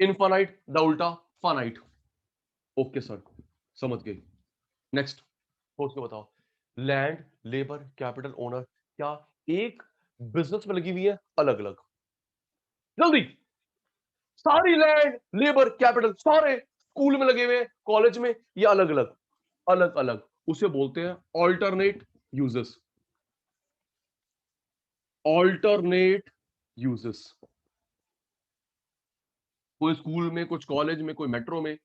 इनफाइनाइट द उल्टा फाइनाइट। ओके सर, समझ गए। नेक्स्ट, सोच के बताओ, लैंड, लेबर, कैपिटल, ओनर, क्या एक बिजनेस में लगी हुई है? अलग अलग। जल्दी, सारी लैंड, लेबर, कैपिटल सारे स्कूल में लगे हुए हैं, कॉलेज में, या अलग अलग? अलग अलग। उसे बोलते हैं ऑल्टरनेट यूजेस, ऑल्टरनेट यूजेस। कोई स्कूल में, कुछ कॉलेज में, कोई मेट्रो में,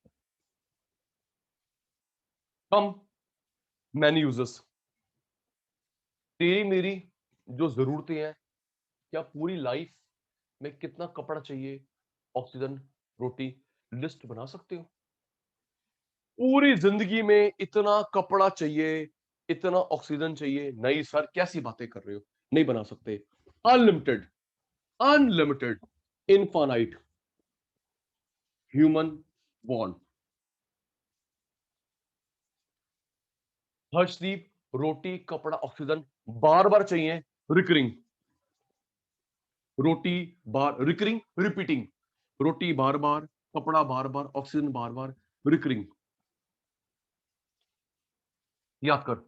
कम, मैनी यूजेस। तेरी मेरी जो जरूरतें हैं, क्या पूरी लाइफ में कितना कपड़ा चाहिए, ऑक्सीजन, रोटी, लिस्ट बना सकते हो? पूरी जिंदगी में इतना कपड़ा चाहिए, इतना ऑक्सीजन चाहिए? नहीं सर, कैसी बातें कर रहे हो, नहीं बना सकते। Unlimited, unlimited, infinite, human want. Harshdeep, रोटी, कपड़ा, ऑक्सीजन बार बार चाहिए, रिकरिंग। रोटी बार, रिकरिंग, रिपीटिंग। रोटी बार बार, कपड़ा बार बार, ऑक्सीजन बार बार, रिकरिंग। याद कर,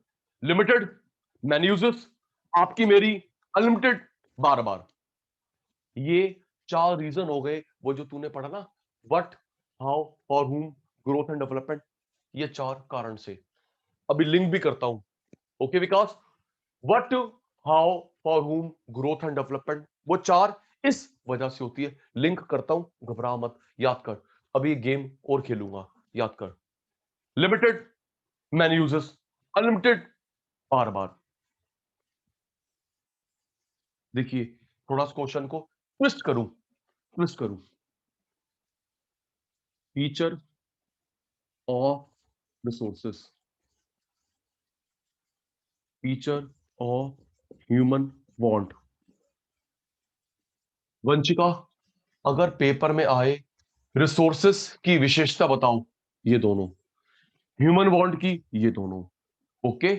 लिमिटेड, मैनी यूजेस, आपकी मेरी, अनलिमिटेड, बार बार। ये 4 रीजन हो गए, वो जो तूने पढ़ा ना, व्हाट, हाउ, फॉर हुम, ग्रोथ एंड डेवलपमेंट। ये 4 कारण से। अभी लिंक भी करता हूं। Okay Vikas, what, how, for हुम, ग्रोथ एंड डेवलपमेंट, वो 4 इस वजह से होती है। लिंक करता हूं, घबरा मत, याद कर। अभी गेम और खेलूंगा, याद कर। लिमिटेड, मैनी यूजेस, अनलिमिटेड, बार बार। देखिए, थोड़ा सा क्वेश्चन को ट्विस्ट करूं, ट्विस्ट करूं। Feature of resources, feature of human want. Vanshika, अगर पेपर में आए रिसोर्सेस की विशेषता बताओ, ये दोनों, ह्यूमन वांट की, ये दोनों। ओके,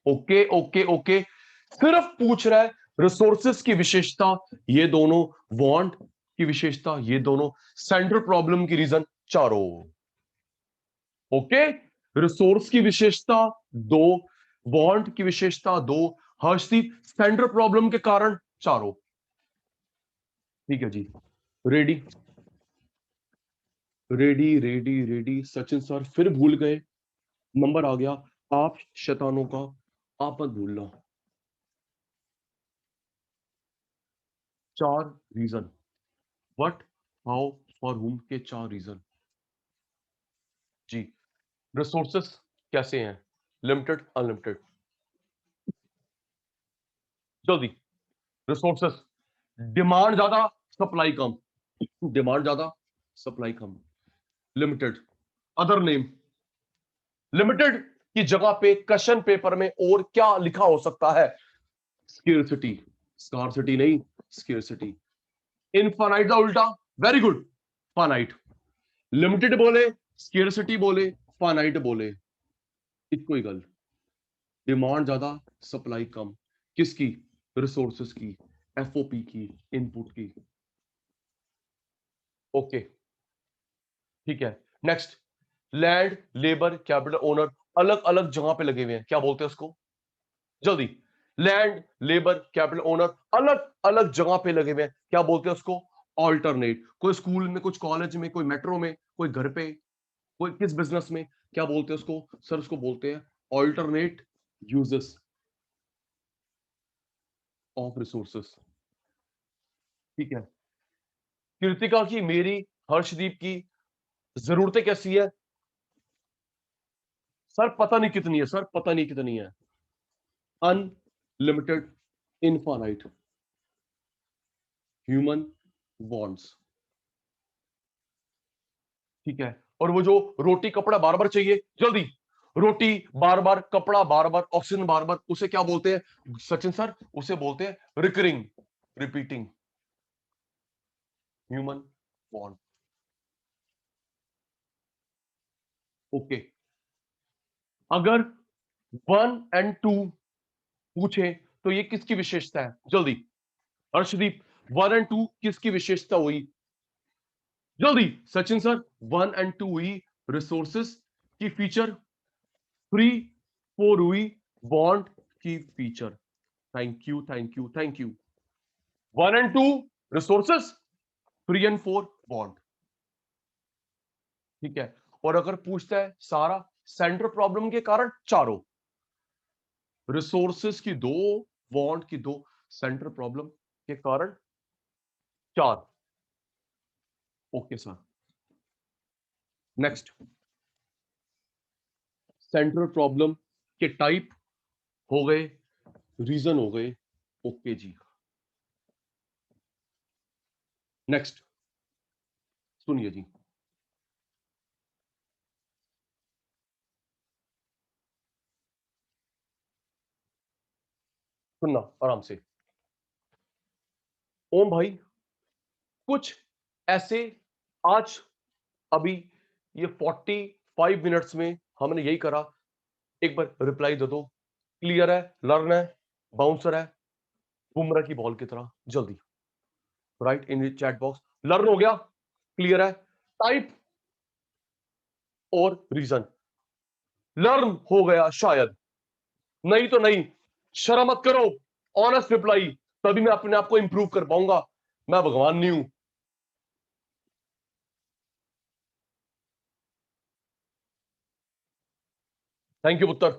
ओके ओके ओके, सिर्फ पूछ रहा है रिसोर्सेस की विशेषता, ये दोनों, वांट की विशेषता, ये दोनों, सेंट्रल प्रॉब्लम की रीजन चारों। ओके, रिसोर्स की विशेषता 2, वांट की विशेषता 2, हर्षदीप सेंट्रल प्रॉब्लम के कारण चारों। ठीक है जी, ready, ready ready ready. Sachin sir फिर भूल गए, नंबर आ गया, आप शैतानों का, आप मत भूलना। 4 रीजन, व्हाट, हाउ, फॉर हुम के 4 रीजन जी। रिसोर्सेस कैसे हैं, लिमिटेड, अनलिमिटेड। जल्दी, रिसोर्सेस, डिमांड ज्यादा, सप्लाई कम, डिमांड ज्यादा, सप्लाई कम। लिमिटेड, अदर नेम, लिमिटेड की जगह पे क्वेश्चन पेपर में और क्या लिखा हो सकता है? स्केर्सिटी, स्कार्सिटी नहीं, स्केर्सिटी। इनफाइनाइट का उल्टा, वेरी गुड, फाइनाइट। लिमिटेड बोले, स्केर्सिटी बोले, फाइनाइट बोले, इक्को ही गल। डिमांड ज्यादा, सप्लाई कम, किसकी? रिसोर्सेस की, एफओपी की, इनपुट की। ओके, ठीक है। Next, land, labour, capital, owner अलग अलग जगह पे लगे हुए हैं, क्या बोलते हैं उसको? जल्दी। लैंड, लेबर, कैपिटल, ओनर अलग अलग जगह पे लगे हुए हैं, क्या बोलते हैं उसको? ऑल्टरनेट। कोई स्कूल में, कुछ कॉलेज में, कोई मेट्रो में, कोई घर पे, कोई किस बिजनेस में, क्या बोलते हैं उसको? सर उसको बोलते हैं ऑल्टरनेट यूजेस ऑफ रिसोर्सेस। ठीक है। कृतिका की, मेरी, हर्षदीप की जरूरतें कैसी है? सर पता नहीं कितनी है, सर पता नहीं कितनी है। Unlimited, infinite, human wants. ठीक है। और वो जो रोटी कपड़ा बार बार चाहिए, जल्दी, रोटी बार बार, कपड़ा बार बार, ऑक्सीजन बार बार, उसे क्या बोलते हैं सचिन सर? उसे बोलते हैं recurring, repeating, human want. Okay. अगर 1 और 2 पूछे तो ये किसकी विशेषता है? जल्दी, अर्शदीप, 1 और 2 किसकी विशेषता हुई? जल्दी सचिन सर, 1 और 2 हुई रिसोर्सेस की फीचर, 3, 4 हुई बॉन्ड की feature. Thank you, thank you, thank you. 1 और 2 रिसोर्सेस, 3 और 4 बॉन्ड। ठीक है। और अगर पूछता है सारा सेंट्रल प्रॉब्लम के कारण चारों, रिसोर्सेस की 2, बॉन्ड की 2, सेंट्रल प्रॉब्लम के कारण 4। Okay sir. Next, central problem के टाइप हो गए, रीजन हो गए। ओके जी। नेक्स्ट सुनिए जी। सुनना आराम से। ओम भाई, कुछ ऐसे आज अभी ये 45 मिनट्स में हमने यही करा, एक बार रिप्लाई दे दो। क्लियर है? लर्न है, बाउंसर है, बुमराह की बॉल की तरह। जल्दी राइट इन चैट बॉक्स, लर्न हो गया, क्लियर है, टाइप और रीजन। लर्न हो गया शायद, नहीं तो नहीं, शर्म मत करो, ऑनेस्ट रिप्लाई, तभी मैं अपने आप को इंप्रूव कर पाऊंगा। मैं भगवान नहीं हूं। थैंक यू पुत्र,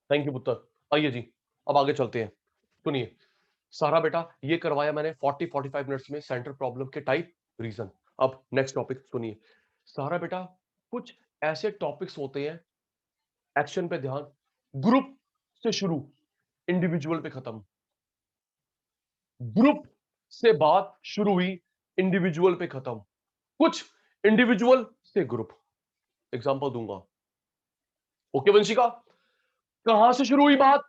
थैंक यू पुत्र। आइए जी, अब आगे चलते हैं। सुनिए सारा बेटा, ये करवाया मैंने 40-45 मिनट्स में, सेंट्रल प्रॉब्लम के टाइप, रीजन। अब नेक्स्ट टॉपिक सुनिए सारा बेटा, कुछ ऐसे टॉपिक्स होते हैं, एक्शन पे ध्यान, ग्रुप से शुरू, इंडिविजुअल पे खत्म, ग्रुप से बात शुरू हुई, इंडिविजुअल पे खत्म, कुछ इंडिविजुअल से ग्रुप। एग्जांपल दूंगा। ओके वंशिका, कहां से शुरू हुई बात?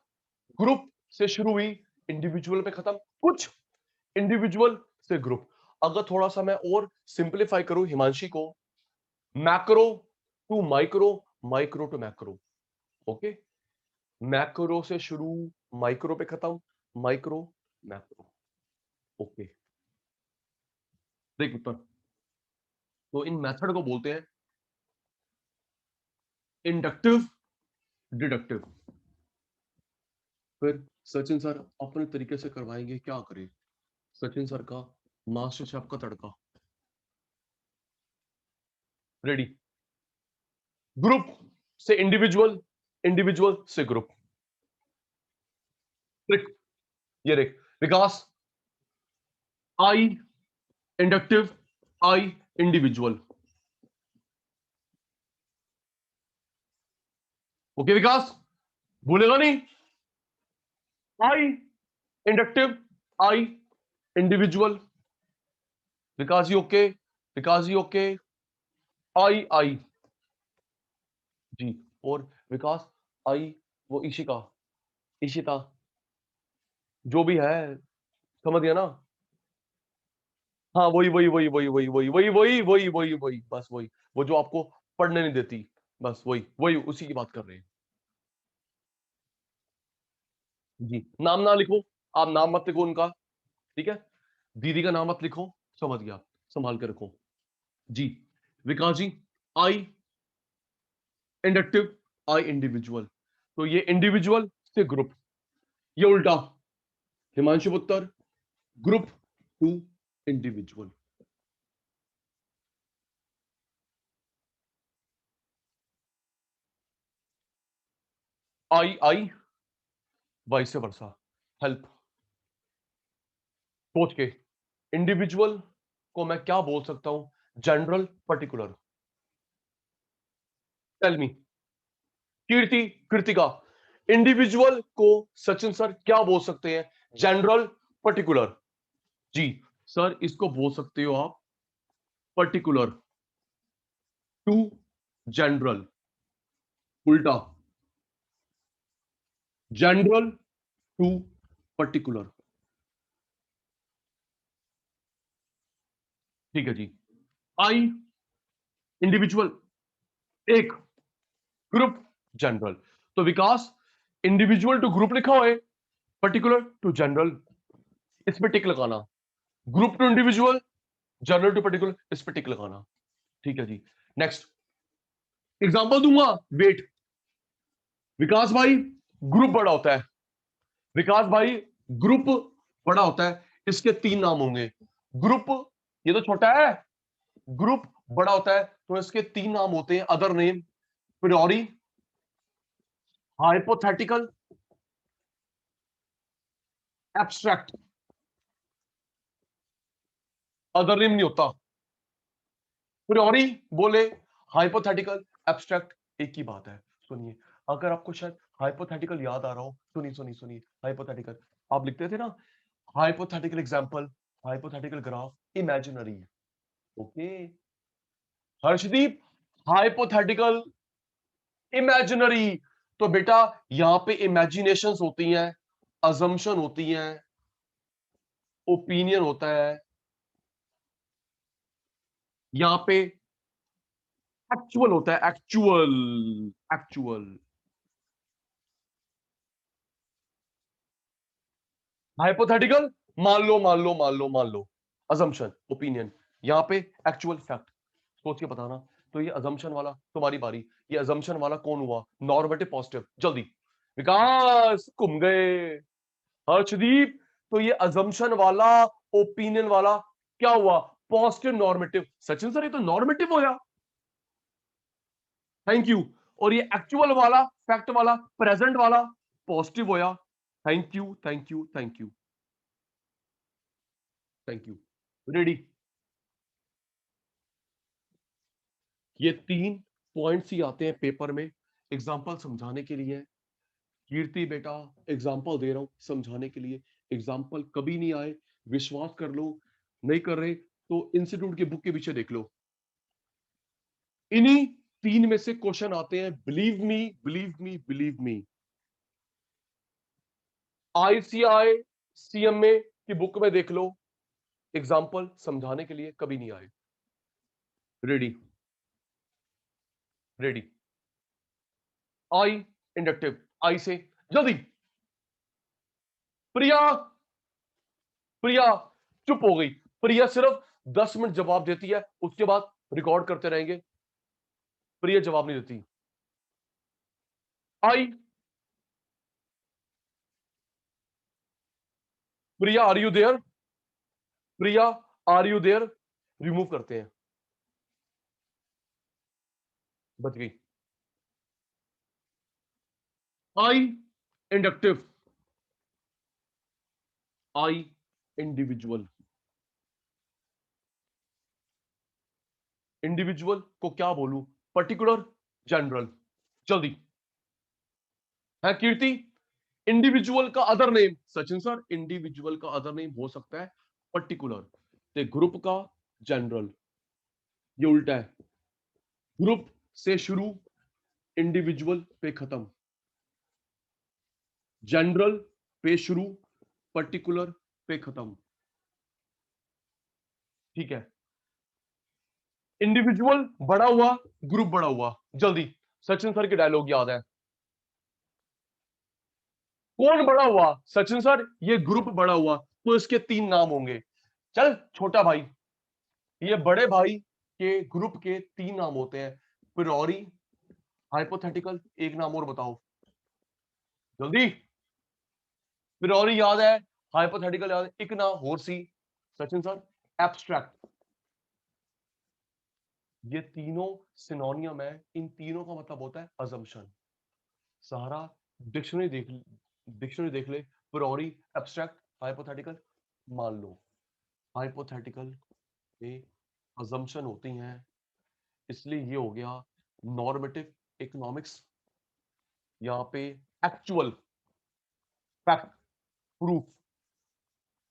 ग्रुप से शुरू हुई, इंडिविजुअल पे खत्म, कुछ इंडिविजुअल से ग्रुप। अगर थोड़ा सा मैं और सिंपलीफाई करूं हिमांशी को, macro to micro, micro to macro. Okay, macro से शुरू, माइक्रो पे खत्म, माइक्रो, मैक्रो। ओके, देख उत्तर। तो इन मेथड को बोलते हैं इंडक्टिव, डिडक्टिव। फिर सचिन सर अपने तरीके से करवाएंगे, क्या करें? सचिन सर का मास्टर शेफ का तड़का। रेडी। ग्रुप से इंडिविजुअल, इंडिविजुअल से ग्रुप। ट्रिक ये देख विकास, आई इंडक्टिव, आई इंडिविजुअल। ओके विकास, भूलेगा नहीं? आई inductive, I individual. Vikas ji okay, Vikas ji okay, आई आई जी। और विकास, आई वो इशिका, इशिता, जो भी है, समझ गया ना? हाँ वही वही वही वही वही वही वही वही वही वही वही बस वही, वो जो आपको पढ़ने नहीं देती, बस वही वही उसी की बात कर रहे हैं। जी नाम ना लिखो, आप नाम मत लिखो उनका, ठीक है, दीदी का नाम मत लिखो, समझ गया, संभाल के रखो। जी विकास जी, आई इंडक्टिव, आई इंडिविजुअल, तो ये इंडिविजुअल से ग्रुप, ये उल्टा, हिमांशु पुत्र group to individual. I I vice versa, help, सोच के, इंडिविजुअल को मैं क्या बोल सकता हूं, general particular, tell me, Kirti Kritika, individual को सचिन सर क्या बोल सकते हैं, जनरल पर्टिकुलर, जी सर इसको बोल सकते हो आप पर्टिकुलर टू जनरल, उल्टा, जनरल टू पर्टिकुलर, ठीक है जी। आई इंडिविजुअल एक, ग्रुप जनरल, तो विकास इंडिविजुअल टू ग्रुप लिखा हुआ है, पर्टिकुलर टू जनरल, इस पे टिक लगाना, group to individual, general to particular, इस पे टिक लगाना, ठीक है जी। नेक्स्ट एग्जांपल दूंगा, वेट, विकास भाई ग्रुप बड़ा होता है, विकास भाई ग्रुप बड़ा होता है, इसके तीन नाम होंगे, ग्रुप ये तो छोटा है, ग्रुप बड़ा होता है तो इसके तीन नाम होते हैं, other name, प्रियोरी, hypothetical, abstract, other name नहीं होता, प्रियोरी बोले, हाइपोथेटिकल, एब्स्ट्रैक्ट, एक ही बात है। सुनिए, अगर आपको शायद हाइपोथेटिकल याद आ रहा हो, सुनिए सुनिए सुनिए, हाइपोथेटिकल आप लिखते थे ना, hypothetical example, hypothetical graph, imaginary, okay Harshdeep, hypothetical imaginary, तो बेटा यहां पे इमेजिनेशंस होती हैं, अजम्पशन होती हैं, ओपिनियन होता है, यहां पे एक्चुअल होता है, एक्चुअल, एक्चुअल, हाइपोथेटिकल मान लो मान लो मान लो मान लो, अजम्पशन ओपिनियन, यहां पे एक्चुअल फैक्ट, सोच के बताना। तो ये अजम्पशन वाला, तुम्हारी बारी, ये अजम्पशन वाला कौन हुआ, नॉर्मेटिव पॉजिटिव, जल्दी, विकास घूम गए, हर्षदीप, तो ये अजम्पशन वाला, ओपिनियन वाला क्या हुआ, पॉजिटिव नॉर्मेटिव, सचिन सर ये तो नॉर्मेटिव होया, थैंक यू, और ये एक्चुअल वाला, फैक्ट वाला, प्रेजेंट वाला पॉजिटिव होया, thank you thank you thank you thank you, ready, ये तीन पॉइंट्स ही आते हैं पेपर में एग्जाम्पल समझाने के लिए, कीर्ति बेटा एग्जाम्पल दे रहा हूं समझाने के लिए, एग्जाम्पल कभी नहीं आए, विश्वास कर लो, नहीं कर रहे तो इंस्टीट्यूट की बुक के पीछे देख लो, इन्हीं तीन में से क्वेश्चन आते हैं, believe me believe me believe me, ICI CMA की बुक में देख लो, एग्जाम्पल समझाने के लिए कभी नहीं आए, रेडी, रेडी, आई इंडक्टिव, आई से जल्दी, प्रिया, प्रिया चुप हो गई, प्रिया सिर्फ 10 मिनट जवाब देती है, उसके बाद रिकॉर्ड करते रहेंगे, प्रिया जवाब नहीं देती, I, Priya are you there, Priya are you there, remove करते हैं, बच गई, I inductive, I individual, individual को क्या बोलूं, पर्टिकुलर, जनरल, जल्दी है कीर्ति, इंडिविजुअल का other name, Sachin sir individual का अदर नेम हो सकता है पर्टिकुलर, तो ग्रुप का जनरल, ये उल्टा है, ग्रुप से शुरू, इंडिविजुअल पे खत्म, जनरल पे शुरू, पर्टिकुलर पे खत्म, ठीक है, इंडिविजुअल बड़ा हुआ, ग्रुप बड़ा हुआ, जल्दी सचिन सर के डायलॉग याद है, कौन बड़ा हुआ? सचिन सर, ये ग्रुप बड़ा हुआ तो इसके 3 नाम होंगे। चल छोटा भाई, ये बड़े भाई के ग्रुप के 3 नाम होते हैं, प्रियोरी, हाइपोथेटिकल, एक नाम और बताओ जल्दी। प्रियोरी याद है, हाइपोथेटिकल याद है, एक नाम और सी सचिन सर, एब्स्ट्रैक्ट। ये तीनों सिनोनियम है, इन तीनों का मतलब होता है अजम्पशन। सारा डिक्शनरी देख ले, प्रियोरी, एब्स्ट्रैक्ट, हाइपोथेटिकल। मान लो हाइपोथेटिकल में अजम्पशन होती हैं, इसलिए ये हो गया नॉर्मेटिव इकोनॉमिक्स, यहाँ पे actual, fact, proof,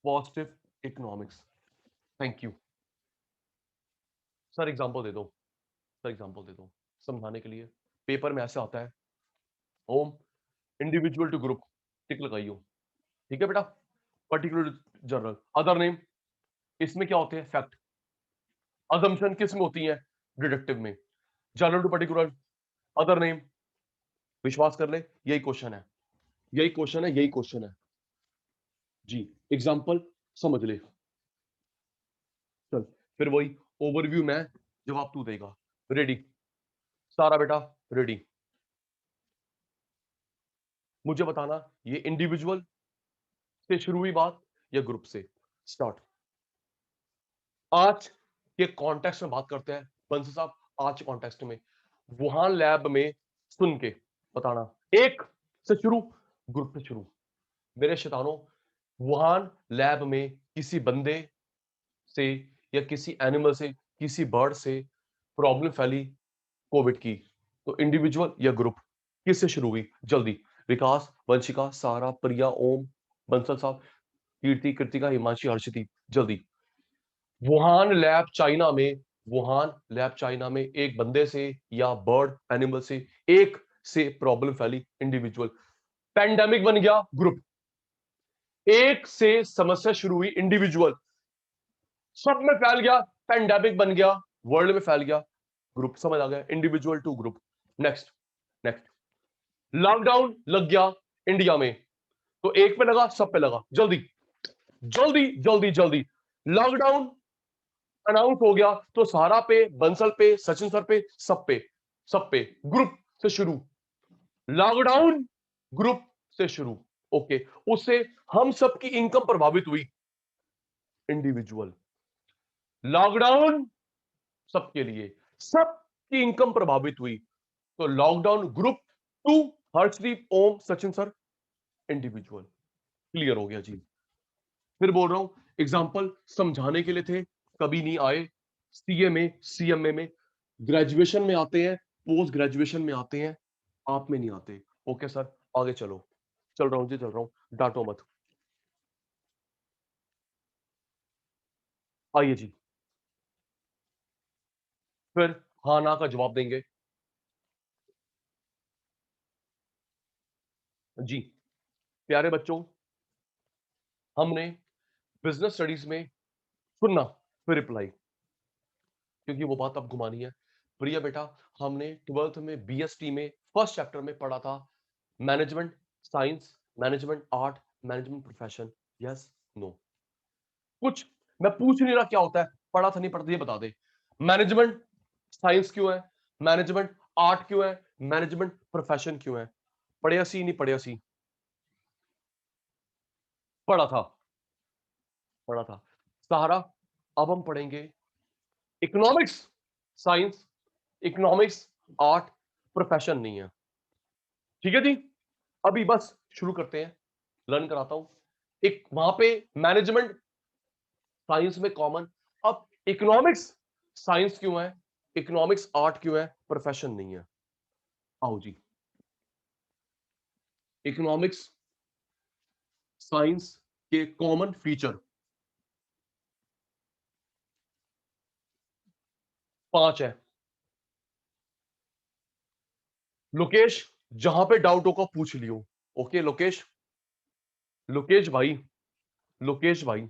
positive economics. Thank you sir, example दे दो, सर एग्जांपल दे दो समझाने के लिए। पेपर में ऐसे आता है, होम, इंडिविजुअल टू ग्रुप, टिक लगाइयो, ठीक है बेटा, पर्टिकुलर जर्नल, अदर नेम, इसमें क्या होते हैं? फैक्ट। अजम्पशन किस में होती है? डिडक्टिव में। General to particular, other name, विश्वास कर ले, यही क्वेश्चन है, यही क्वेश्चन है, यही क्वेश्चन है जी। एग्जांपल समझ ले, चल फिर वही ओवरव्यू में जवाब तू देगा। रेडी सारा बेटा, रेडी? मुझे बताना ये इंडिविजुअल से शुरू हुई बात या ग्रुप से? स्टार्ट। आज के कॉन्टेक्स्ट में बात करते हैं बंसल साहब, आज कॉन्टेक्स्ट में वुहान लैब में सुन के बताना, एक से शुरू, ग्रुप से शुरू। मेरे शैतानों, वुहान लैब में किसी बंदे से या किसी एनिमल से, किसी बर्ड से प्रॉब्लम फैली कोविड की, तो इंडिविजुअल या ग्रुप, किससे शुरू हुई? जल्दी, विकास, वंशिका, सारा, प्रिया, ओम, बंसल साहब, कीर्ति, कृतिका, हिमांशी, हर्षिति, जल्दी। वुहान लैब चाइना में, वुहान लैब चाइना में एक बंदे से या बर्ड एनिमल से, एक से प्रॉब्लम फैली, इंडिविजुअल। पैंडेमिक बन गया, ग्रुप। एक से समस्या शुरू हुई, इंडिविजुअल, सब में फैल गया, पैंडेमिक बन गया, वर्ल्ड में फैल गया, ग्रुप। समझ आ गया, individual to group. Next, next. Lockdown लग गया इंडिया में, तो एक पे लगा, सब पे लगा, जल्दी जल्दी जल्दी जल्दी। लॉकडाउन अनाउंस हो गया तो सारा पे, बंसल पे, सचिन सर पे, सब पे, सब पे, ग्रुप से शुरू। लॉकडाउन ग्रुप से शुरू, ओके। उससे हम सबकी इनकम प्रभावित हुई, इंडिविजुअल। लॉकडाउन सबके लिए, सबकी इनकम प्रभावित हुई, तो lockdown group to, Harshdeep, Om, Sachin sir, individual. Clear हो गया जी। फिर बोल रहा हूं, एग्जांपल समझाने के लिए थे, कभी नहीं आए। सीए में, सीएमए में, ग्रेजुएशन में आते हैं, पोस्ट ग्रेजुएशन में आते हैं, आप में नहीं आते। ओके सर, आगे चलो। चल रहा हूं जी, चल रहा हूं, डांटो मत। आइए जी, फिर हाँ ना का जवाब देंगे जी। प्यारे बच्चों, हमने बिजनेस स्टडीज में सुनना, फिर रिप्लाई, क्योंकि वो बात अब घुमानी है। प्रिया बेटा, हमने 12th में बीएसटी में फर्स्ट चैप्टर में पढ़ा था management science, management art, management profession, yes no? कुछ मैं पूछ नहीं रहा क्या होता है, पढ़ा था नहीं पढ़ा, ये बता दे। मैनेजमेंट साइंस क्यों है? मैनेजमेंट आर्ट क्यों है? मैनेजमेंट प्रोफेशन क्यों है? पढ़िया सी नहीं पढ़िया सी? पढ़ा था, पढ़ा था। सहारा, अब हम पढ़ेंगे economics science, economics art, profession नहीं है, ठीक है जी। अभी बस शुरू करते हैं, लर्न कराता हूं। एक वहां पे मैनेजमेंट साइंस में कॉमन, अब इकोनॉमिक्स साइंस क्यों है, इकोनॉमिक्स आर्ट क्यों है, प्रोफेशन नहीं है? आओ जी, इकोनॉमिक्स साइंस के कॉमन फीचर 5 है। लोकेश, जहां पे डाउट होगा पूछ लियो, ओके लोकेश, लोकेश भाई, लोकेश भाई,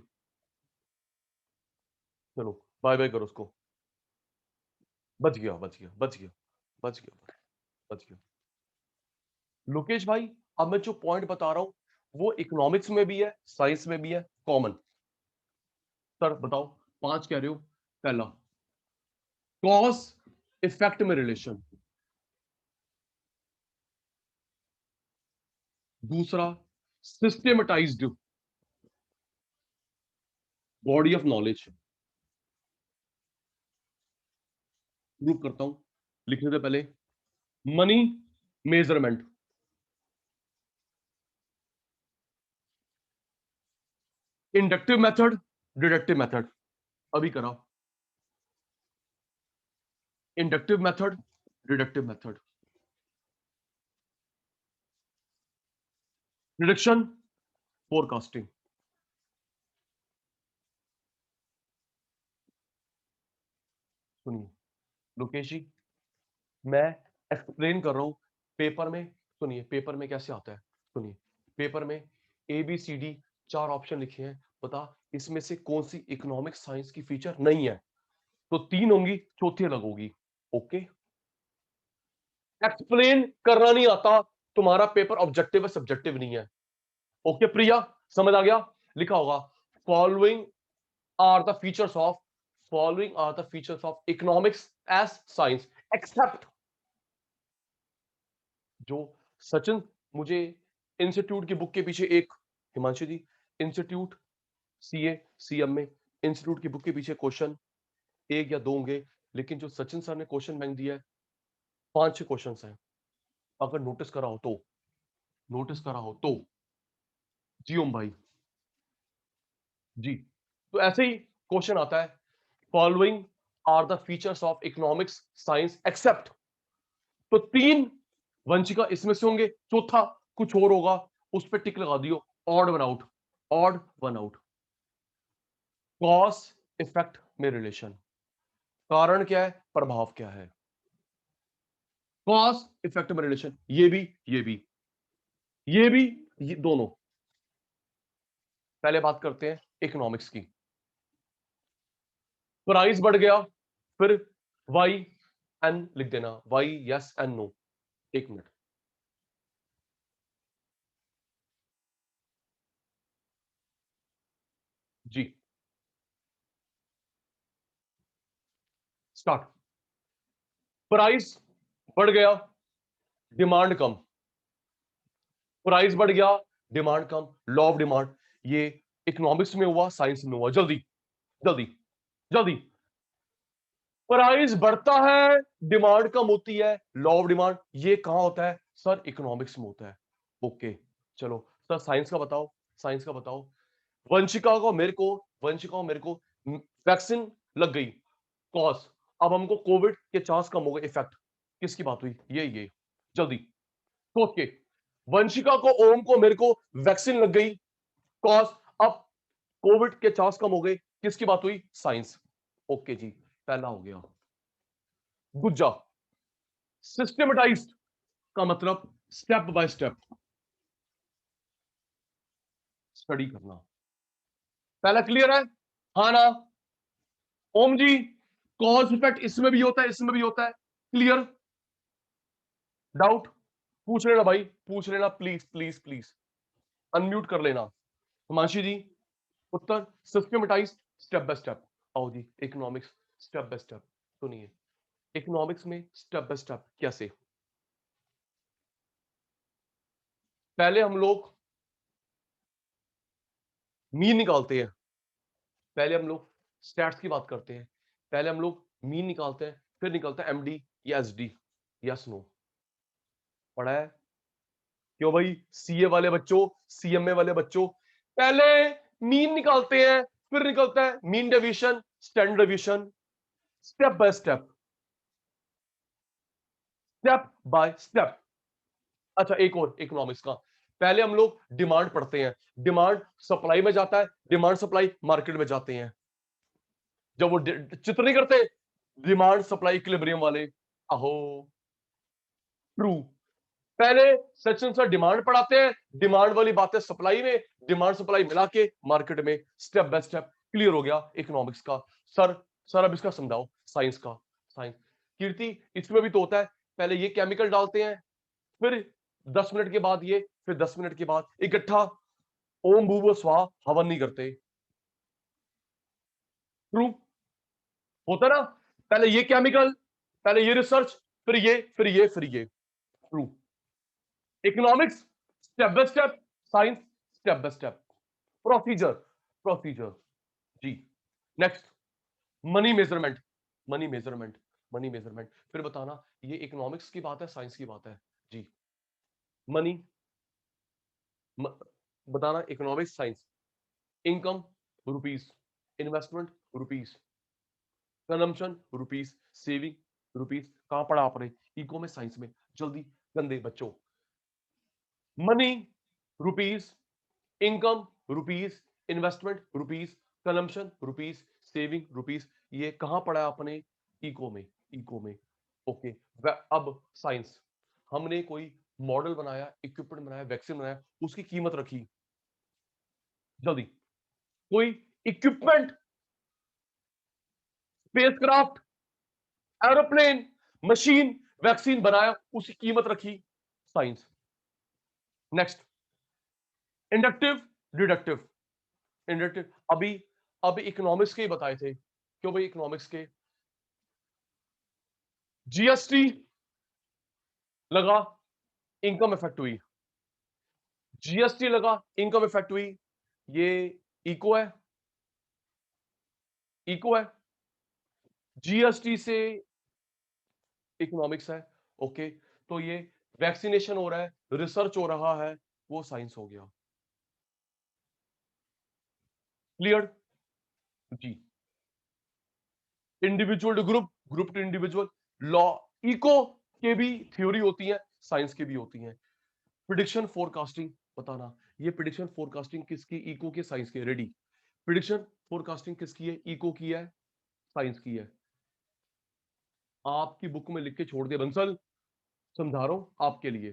चलो बाय बाय करो उसको। बच गया बच गया बच गया बच गया बच गया। लोकेश भाई, अब मैं जो पॉइंट बता रहा हूं वो इकोनॉमिक्स में भी है, साइंस में भी है, कॉमन। सर बताओ, 5 कह रहे हो। पहला, कॉज इफेक्ट में रिलेशन। दूसरा, सिस्टेमेटाइज्ड बॉडी ऑफ नॉलेज। ग्रुप करता हूं लिखने से पहले। Money measurement. Inductive method, deductive method. अभी करा। Inductive method, deductive method. Prediction, forecasting. सुनिए लोकेश जी, मैं एक्सप्लेन कर रहा हूं पेपर में। सुनिए पेपर में कैसे आता है, सुनिए। पेपर में ABCD 4 ऑप्शन लिखे हैं, बता इसमें से कौन सी इकोनॉमिक साइंस की फीचर नहीं है। तो 3 होंगी, चौथी अलग होगी। ओके, एक्सप्लेन करना नहीं आता, तुम्हारा पेपर ऑब्जेक्टिव है, सब्जेक्टिव नहीं है। ओके प्रिया, समझ आ गया। लिखा होगा following are the features of, following are the features of economics as science except. जो सचिन, मुझे इंस्टीट्यूट की बुक के पीछे एक, Himanshu ji, institute CA CM में इंस्टीट्यूट की बुक के पीछे क्वेश्चन 1 या 2 होंगे, लेकिन जो सचिन सर ने क्वेश्चन बैंक दिया है 5-6 क्वेश्चन हैं। अगर नोटिस करा हो तो, नोटिस करा हो तो। जी ओम भाई जी। तो ऐसे ही क्वेश्चन आता है, following are the features of economics science except. तो 3 वंशिका इसमें से होंगे, चौथा कुछ और होगा, उस पर टिक लगा दियो। Odd one out, odd one out. Cause effect में रिलेशन, कारण क्या है, प्रभाव क्या है। कॉज इफेक्ट में रिलेशन, ये भी ये भी ये भी, ये दोनों। पहले बात करते हैं इकोनॉमिक्स की। प्राइस बढ़ गया, फिर YN लिख देना, Y yes and no. 1 minute. जी स्टार्ट। प्राइस बढ़ गया, डिमांड कम। प्राइस बढ़ गया, डिमांड कम, लॉ ऑफ डिमांड। ये इकोनॉमिक्स में हुआ, साइंस में हुआ। जल्दी जल्दी जल्दी। प्राइस बढ़ता है, डिमांड कम होती है, लॉ ऑफ डिमांड। ये कहां होता है सर, इकोनॉमिक्स में होता है। ओके चलो सर, साइंस का बताओ, साइंस का बताओ। वंशिका को मेरे को, वंशिका को मेरे को वैक्सीन लग गई, कॉज। अब हमको कोविड के चांस कम हो गए, इफेक्ट किसकी बात हुई, ये जल्दी सोच के। वंशिका को, ओम को, मेरे को वैक्सीन लग गई, कॉज। अब कोविड के चांस कम हो गए, किसकी बात हुई, साइंस। ओके जी, पहला हो गया। गुज्जा, सिस्टमेटाइज्ड का मतलब स्टेप बाय स्टेप स्टडी करना। पहला क्लियर है, हाँ ना। ओम जी, कॉज इफेक्ट इसमें भी होता है, इसमें भी होता है। क्लियर, डाउट पूछ लेना भाई, पूछ लेना, प्लीज प्लीज प्लीज। अनम्यूट कर लेना। हिमांशी जी, उत्तर सिस्टमेटाइज, स्टेप बाय स्टेप। आओ जी, इकोनॉमिक्स स्टेप बाय स्टेप सुनिए। इकोनॉमिक्स में स्टेप बाय स्टेप कैसे। पहले हम लोग मीन निकालते हैं, पहले हम लोग स्टैट्स की बात करते हैं, पहले हम लोग मीन निकालते हैं, फिर निकलता है MD या SD। यस नो, पढ़ा है क्यों भाई, CA वाले बच्चों, CMA वाले बच्चों। पहले मीन निकालते हैं, फिर निकलता है mean deviation, standard deviation. Step by step, step by step. अच्छा एक और इकोनॉमिक्स का, पहले हम लोग डिमांड पढ़ते हैं, डिमांड सप्लाई में जाता है, डिमांड सप्लाई मार्केट में जाते हैं। जब वो चित्र नहीं करते डिमांड सप्लाई इक्विलिब्रियम वाले, अहो ट्रू। पहले सेक्शन सर डिमांड पढ़ाते हैं, डिमांड वाली बातें सप्लाई में, डिमांड सप्लाई मिला के मार्केट में, स्टेप बाय स्टेप। क्लियर हो गया इकोनॉमिक्स का। सर सर अब इसका समझाओ, साइंस का, साइंस। कीर्ति इसमें भी तो होता है, पहले ये केमिकल डालते हैं, फिर 10 मिनट के बाद ये, फिर 10 मिनट के बाद इकट्ठा ओम भूव स्वाहा हवन नहीं करते। ट्रू होता ना, पहले ये केमिकल, पहले ये रिसर्च, फिर ये, फिर ये, फिर ये। True. Economics step by step, science step by step, procedure, procedure. जी। Next, money measurement, money measurement, money measurement. फिर बताना ये इकोनॉमिक्स की बात है, साइंस की बात है? जी। मनी, बताना economics, science. Income rupees, investment rupees, consumption rupees, saving rupees. कहां पढ़ा आपने? इको में, साइंस में? जल्दी गंदे बच्चों। Money rupees, income rupees, investment rupees, consumption rupees, saving rupees. ये कहां पढ़ा है आपने? इको में, इको में। ओके। अब साइंस, हमने कोई मॉडल बनाया, इक्विपमेंट बनाया, वैक्सीन बनाया, उसकी कीमत रखी। जल्दी, कोई equipment, spacecraft, aeroplane, machine, vaccine बनाया, उसकी कीमत रखी। Science. Next, inductive, deductive. Inductive अभी अभी इकोनॉमिक्स के ही बताए थे। क्यों भाई? इकोनॉमिक्स के जीएसटी लगा, इनकम इफेक्ट हुई। जीएसटी लगा, इनकम इफेक्ट हुई। ये इको है, इको है। जीएसटी से इकोनॉमिक्स है। ओके। तो ये वैक्सीनेशन हो रहा है, रिसर्च हो रहा है, वो साइंस हो गया। क्लियर? जी। Individual to group, group to individual, law, eco के भी थ्योरी होती है, साइंस की भी होती है। प्रिडिक्शन फोरकास्टिंग बताना, ये प्रिडिक्शन फोरकास्टिंग किसकी? इको के, साइंस के? रेडी। प्रिडिक्शन फोरकास्टिंग किसकी है? इको की है, साइंस की है? आपकी बुक में लिख के छोड़ दिया बंसल, समझा रहा हूं आपके लिए।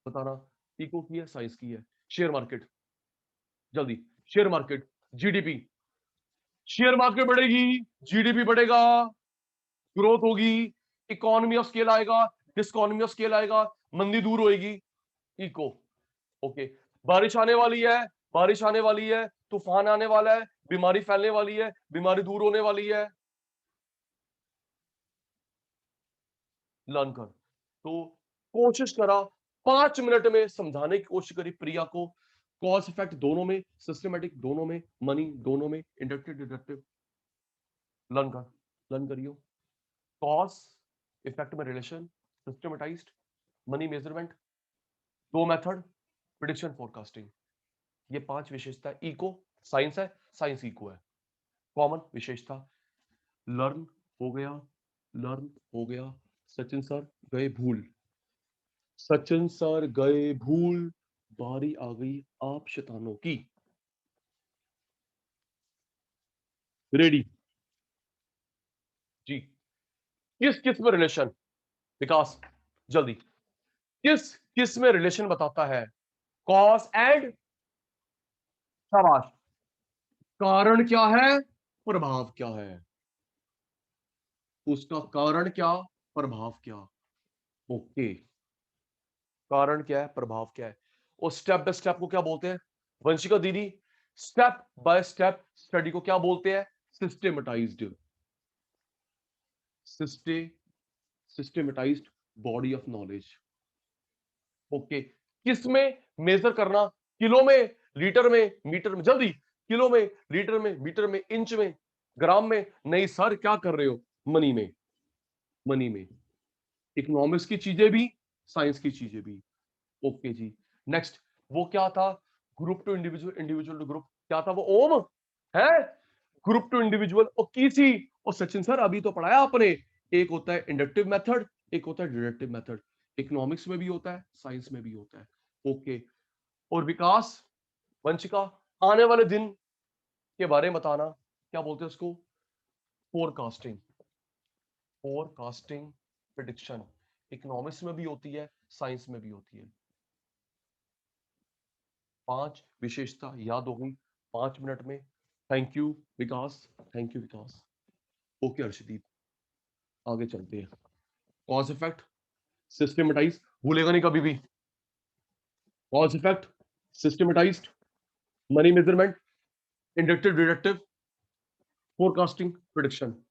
बताना, इको की है, साइंस की है? शेयर मार्केट, जल्दी। Share market, GDP, share market बढ़ेगी, जीडीपी बढ़ेगा, ग्रोथ होगी, इकोनॉमी ऑफ स्केल आएगा, डिसइकोनॉमी ऑफ स्केल आएगा, मंदी दूर होएगी। इको। ओके। बारिश आने वाली है, बारिश आने वाली है, तूफान आने वाला है, बीमारी फैलने वाली है, बीमारी दूर होने वाली है। लर्न कर। तो कोशिश करा 5 मिनट में समझाने की कोशिश करी प्रिया को, कॉज इफेक्ट दोनों में, सिस्टमेटिक दोनों में, मनी दोनों में, इंडक्टिव डिडक्टिव। लर्न कर, लर्न करियो। कॉज इफेक्ट में रिलेशन, सिस्टमेटाइज्ड, मनी मेजरमेंट, दो मेथड, प्रिडिक्शन फोरकास्टिंग। ये 5 विशेषता इको, साइंस है, साइंस इको है। कॉमन विशेषता, लर्न हो गया, लर्न हो गया। सचिन सर गए भूल, सचिन सर गए भूल, बारी आ गई आप शैतानों की। रेडी? जी। किस किस में रिलेशन? विकास, जल्दी। किस किस में रिलेशन बताता है? कॉज एंड, शाबाश। कारण क्या है, प्रभाव क्या है? उसका कारण क्या, प्रभाव क्या? ओके। कारण क्या है, प्रभाव क्या है? और स्टेप बाय स्टेप को क्या बोलते हैं? वंशिका दीदी, स्टेप बाय स्टेप स्टडी को क्या बोलते हैं? सिस्टेमेटाइज्ड, सिस्टेमेटाइज्ड बॉडी ऑफ नॉलेज। ओके। किस में मेजर करना? किलो में, लीटर में, मीटर में? जल्दी। किलो में, लीटर में, मीटर में, इंच में, ग्राम में? नहीं सर, क्या कर रहे हो? मनी में, मनी में। इकोनॉमिक्स की चीजें भी, साइंस की चीजें भी। ओके जी। नेक्स्ट, वो क्या था? Group to individual, individual to group, क्या था वो? ओम है। ग्रुप टू इंडिविजुअल और किसी, और सचिन सर अभी तो पढ़ाया आपने, एक होता है इंडक्टिव मेथड, एक होता है डिडक्टिव मेथड। इकोनॉमिक्स में भी होता है, साइंस में भी होता है। ओके। और विकास, वंशिका, आने वाले दिन के बारे में बताना, क्या बोलते हैं उसको? Forecasting, forecasting, prediction. इकोनॉमिक्स में भी होती है, साइंस में भी होती है। 5 विशेषता याद होगी 5 मिनट में। Thank you Vikas, thank you Vikas. Okay Arshdeep, आगे चलते हैं। कॉज इफेक्ट, सिस्टमेटाइज, भूलेगा नहीं कभी भी। Cause effect, systematised, money measurement, inductive deductive, forecasting, prediction.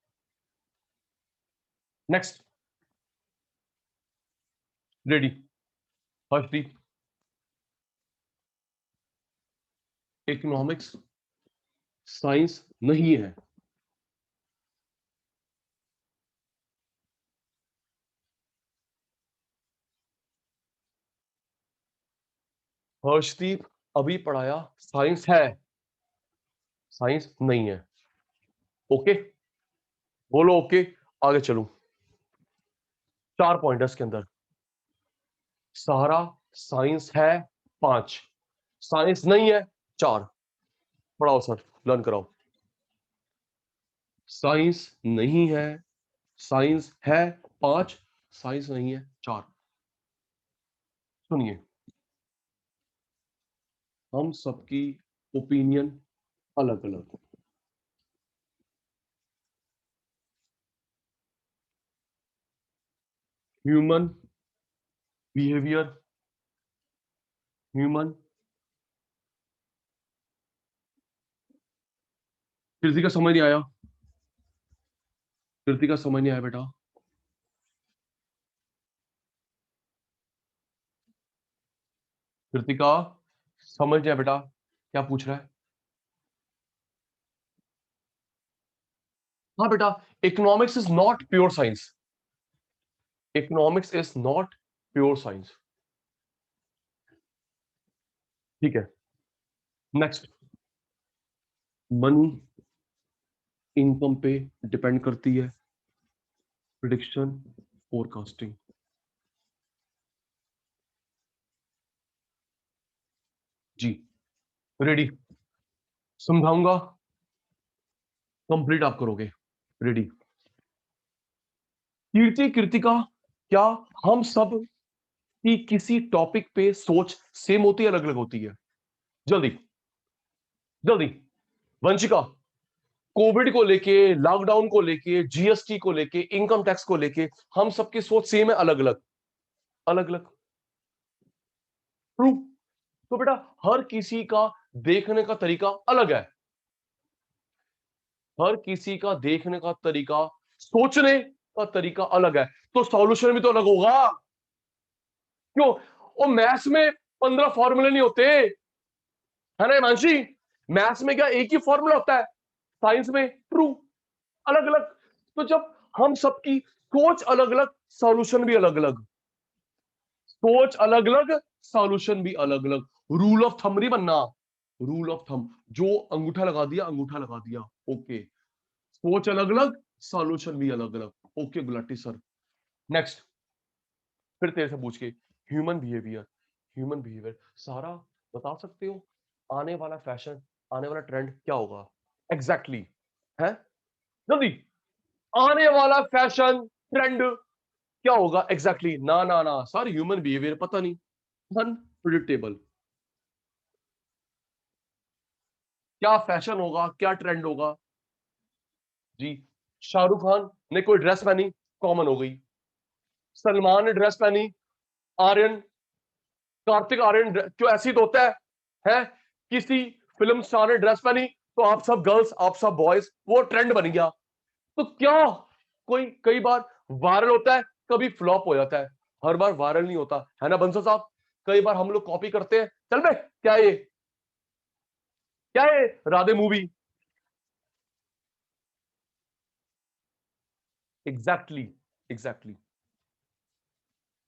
Next, ready Harshdeep. Economics science नहीं है। हर्षदीप अभी पढ़ाया साइंस है, साइंस नहीं है। ओके, बोलो ओके, आगे चलूं। 4 पॉइंट है इसके अंदर। सारा साइंस है 5, साइंस नहीं है 4। पढ़ाओ सर, लर्न कराओ। साइंस नहीं है, साइंस है 5, साइंस नहीं है 4। सुनिए, हम सबकी ओपिनियन अलग अलग। ह्यूमन बिहेवियर, ह्यूमन, कृति का समझ नहीं आया, कृति का समझ नहीं आया बेटा। कृतिका समझ नहीं आया बेटा, क्या पूछ रहा है? हाँ बेटा, economics is not pure science, economics is not pure science. ठीक है, नेक्स्ट। मनी इनकम पे डिपेंड करती है, प्रिडिक्शन, फोरकास्टिंग। जी, रेडी, समझाऊंगा, कंप्लीट आप करोगे। रेडी। कीर्ति, कृतिका, क्या हम सब की किसी टॉपिक पे सोच सेम होती है, अलग अलग होती है? जल्दी जल्दी। वंशिका, कोविड को लेके, लॉकडाउन को लेके, जीएसटी को लेके, इनकम टैक्स को लेके हम सबकी सोच सेम है, अलग अलग? अलग अलग, ट्रू। तो बेटा हर किसी का देखने का तरीका अलग है, हर किसी का देखने का तरीका, सोचने का तरीका अलग है, तो सॉल्यूशन भी तो अलग होगा। क्यों? वो मैथ्स में 15 फॉर्मूले नहीं होते, है ना हिमांशी? मैथ्स में क्या एक ही फॉर्मूला होता है? साइंस में ट्रू, अलग अलग। तो जब हम सबकी सोच अलग अलग, सॉल्यूशन भी अलग अलग, सोच अलग अलग, सॉल्यूशन भी अलग अलग। रूल ऑफ थंब नहीं बनना, रूल ऑफ थंब, जो अंगूठा लगा दिया अंगूठा लगा दिया। ओके, सोच अलग अलग, सॉल्यूशन भी अलग अलग। Okay Gulati sir. नेक्स्ट, फिर तेरे से पूछ के, ह्यूमन बिहेवियर, ह्यूमन बिहेवियर, सारा बता सकते हो आने वाला फैशन, आने वाला ट्रेंड क्या होगा? एग्जैक्टली है, जल्दी। आने वाला फैशन ट्रेंड क्या होगा एग्जैक्टली? ना ना ना सर, ह्यूमन बिहेवियर पता नहीं, अनप्रिडिक्टेबल। क्या फैशन होगा, क्या ट्रेंड होगा? जी, शाहरुख खान ने कोई ड्रेस पहनी, कॉमन हो गई। सलमान ने ड्रेस पहनी, आर्यन, कार्तिक आर्यन क्यों, ऐसी तो होता है? किसी फिल्म स्टार ने ड्रेस पहनी तो आप सब गर्ल्स, आप सब बॉयज, वो ट्रेंड बन गया। तो क्या कोई कई बार वायरल होता है, कभी फ्लॉप हो जाता है, हर बार वायरल नहीं होता, है ना बंसल साहब? कई बार हम लोग कॉपी करते हैं, चल बे क्या है ये, क्या है राधे मूवी? Exactly, exactly.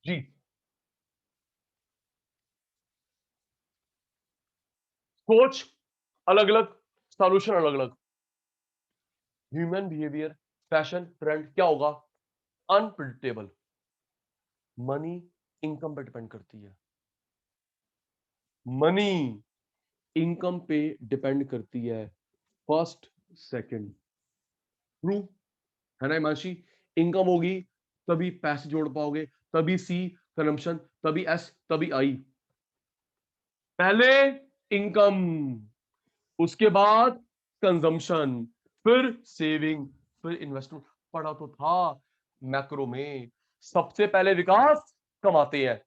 जी, सोच अलग अलग, सॉल्यूशन अलग अलग। ह्यूमन बिहेवियर, फैशन ट्रेंड क्या होगा? अनप्रिडिक्टेबल। मनी इनकम पे डिपेंड करती है, मनी इनकम पे डिपेंड करती है, फर्स्ट सेकंड, ट्रू, है ना हिमांशी? इनकम होगी तभी पैसे जोड़ पाओगे, तभी सी कंजम्पशन, तभी एस, तभी आई। पहले इनकम, उसके बाद कंजम्पशन, फिर सेविंग, फिर इन्वेस्टमेंट। पढ़ा तो था मैक्रो में, सबसे पहले विकास कमाते हैं,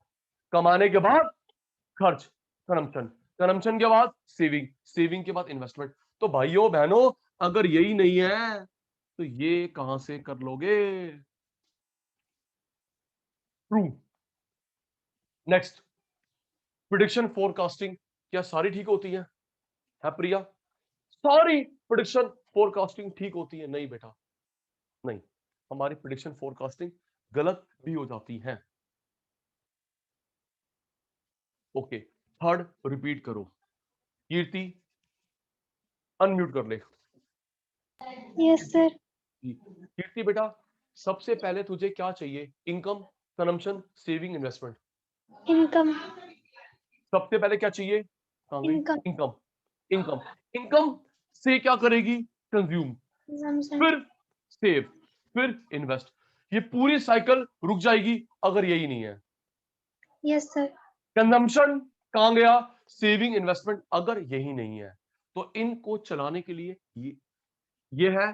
कमाने के बाद खर्च, कंजम्पशन, कंजम्पशन के बाद सेविंग, सेविंग के बाद इन्वेस्टमेंट। तो भाइयों बहनों, अगर यही नहीं है तो ये कहां से कर लोगे? ट्रू। नेक्स्ट, प्रिडिक्शन फोरकास्टिंग क्या सारी ठीक होती है प्रिया? सारी प्रिडिक्शन फोरकास्टिंग ठीक होती है? नहीं बेटा, नहीं, हमारी प्रिडिक्शन फोरकास्टिंग गलत भी हो जाती है। ओके, थर्ड रिपीट करो। कीर्ति अनम्यूट कर ले। Yes sir. कीर्ति बेटा, सबसे पहले तुझे क्या चाहिए? Income, consumption, saving, investment? Income. सबसे पहले क्या चाहिए? कहां गई? इनकम। इनकम। इनकम, इनकम से क्या करेगी? कंज्यूम, फिर सेव, फिर इन्वेस्ट। ये पूरी साइकिल रुक जाएगी अगर यही नहीं है। Yes sir. कंजम्पशन कहां गया? सेविंग, इन्वेस्टमेंट, अगर यही नहीं है तो इनको चलाने के लिए ये है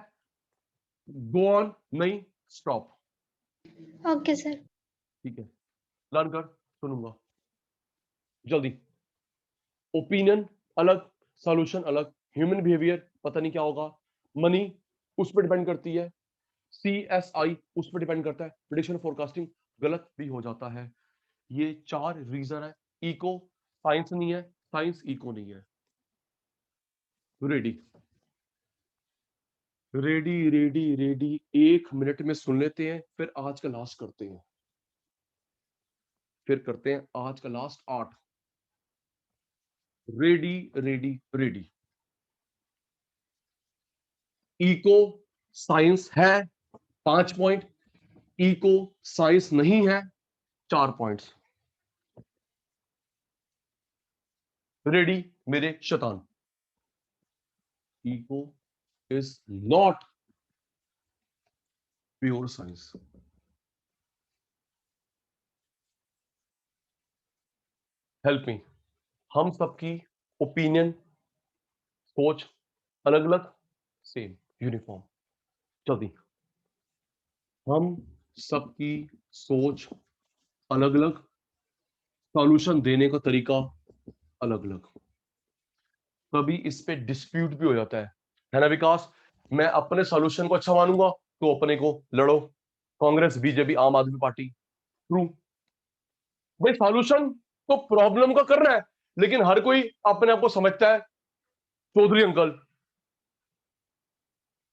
गो ऑन, नहीं स्टॉप। Okay sir. ठीक है, लर्न कर, सुनूंगा जल्दी। ओपिनियन अलग, सॉल्यूशन अलग, ह्यूमन बिहेवियर पता नहीं क्या होगा, मनी उस पर डिपेंड करती है, CSI उस पर डिपेंड करता है, प्रेडिक्शन फोरकास्टिंग गलत भी हो जाता है। ये 4 रीजन है। इको साइंस नहीं है, साइंस इको नहीं है। Ready ready ready ready, 1 minute में सुन लेते हैं, फिर आज का लास्ट करते हैं, फिर करते हैं आज का last 8। Ready ready ready. Eco science है 5 पॉइंट, इको साइंस नहीं है 4 पॉइंट्स। रेडी मेरे शैतान? Eco is not pure science. Help me. हम सबकी ओपिनियन, सोच अलग अलग, सेम, यूनिफॉर्म। जल्दी। हम सबकी सोच अलग अलग, सॉल्यूशन देने का तरीका अलग अलग, कभी इस पे डिस्प्यूट भी हो जाता है ना विकास? मैं अपने सॉल्यूशन को अच्छा मानूंगा तो अपने को लड़ो, कांग्रेस, बीजेपी, आम आदमी पार्टी। ट्रू भाई, सॉल्यूशन तो प्रॉब्लम का कर रहा है, लेकिन हर कोई अपने आप को समझता है चौधरी अंकल,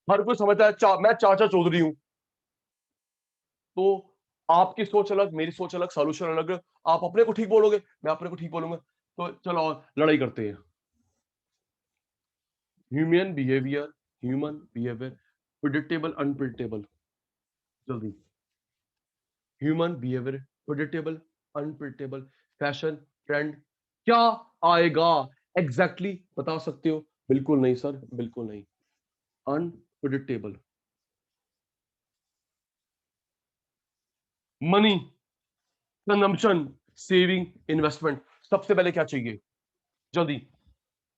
हर कोई समझता है मैं चाचा चौधरी हूं। तो आपकी सोच अलग, मेरी सोच अलग, सॉल्यूशन अलग। आप अपने को ठीक बोलोगे, मैं अपने को ठीक बोलूंगा, तो चलो और लड़ाई करते हैं। Human behaviour, human behaviour, predictable unpredictable. जल्दी। Human behaviour, predictable unpredictable, fashion, trend, क्या आएगा एग्जैक्टली बता सकते हो? बिल्कुल नहीं सर, बिल्कुल नहीं, unpredictable. Money, consumption, saving, investment, सबसे पहले क्या चाहिए? जल्दी।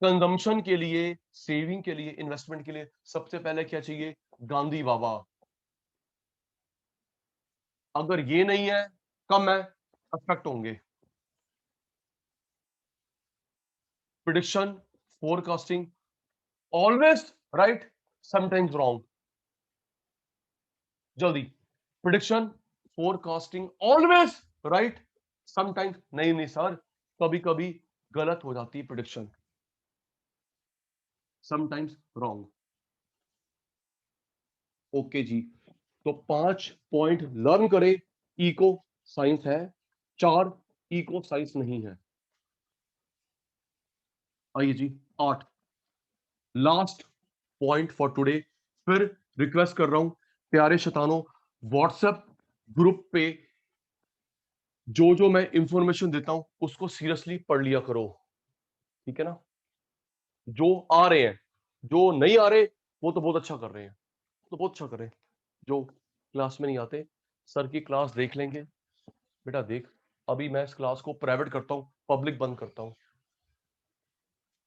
कंजम्पशन के लिए, सेविंग के लिए, इन्वेस्टमेंट के लिए सबसे पहले क्या चाहिए? गांधी बाबा। अगर ये नहीं है, कम है, अफेक्ट होंगे। Prediction forecasting always right, sometimes wrong. जल्दी। Prediction forecasting always right, sometimes नहीं, नहीं सर, कभी कभी गलत हो जाती है प्रिडिक्शन, समटाइम्स रॉन्ग। ओके जी, तो 5 पॉइंट लर्न करें। इको साइंस है, 4 इको साइंस नहीं है। आइए जी 8, लास्ट पॉइंट फॉर टुडे। फिर रिक्वेस्ट कर रहा हूं प्यारे शैतानों, व्हाट्सएप ग्रुप पे जो मैं इंफॉर्मेशन देता हूं उसको सीरियसली पढ़ लिया करो, ठीक है ना? जो आ रहे हैं, जो नहीं आ रहे वो तो बहुत अच्छा कर रहे हैं, तो बहुत अच्छा कर रहे हैं। जो क्लास में नहीं आते, सर की क्लास देख लेंगे। बेटा देख, अभी मैं इस क्लास को प्राइवेट करता हूं, पब्लिक बंद करता हूं।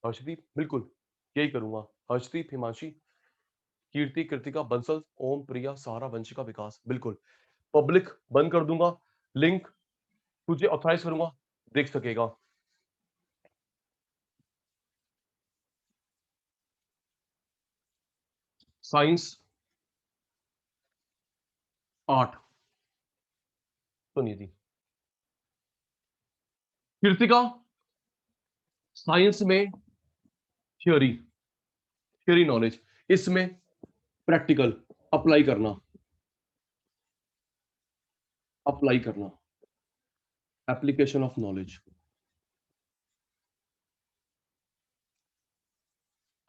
हर्षदीप, बिल्कुल यही करूंगा। हर्षदीप, हिमांशी, कीर्ति, कृतिका, बंसल, ओम, प्रिया, सहारा, वंशिका, विकास। बिल्कुल पब्लिक बंद कर दूंगा, लिंक तुझे ऑथराइज करूंगा, देख सकेगा। साइंस 8 सुनिए जी। कीर्तिका साइंस में थ्योरी, थ्योरी नॉलेज, इसमें प्रैक्टिकल अप्लाई करना, अप्लाई करना, application of knowledge,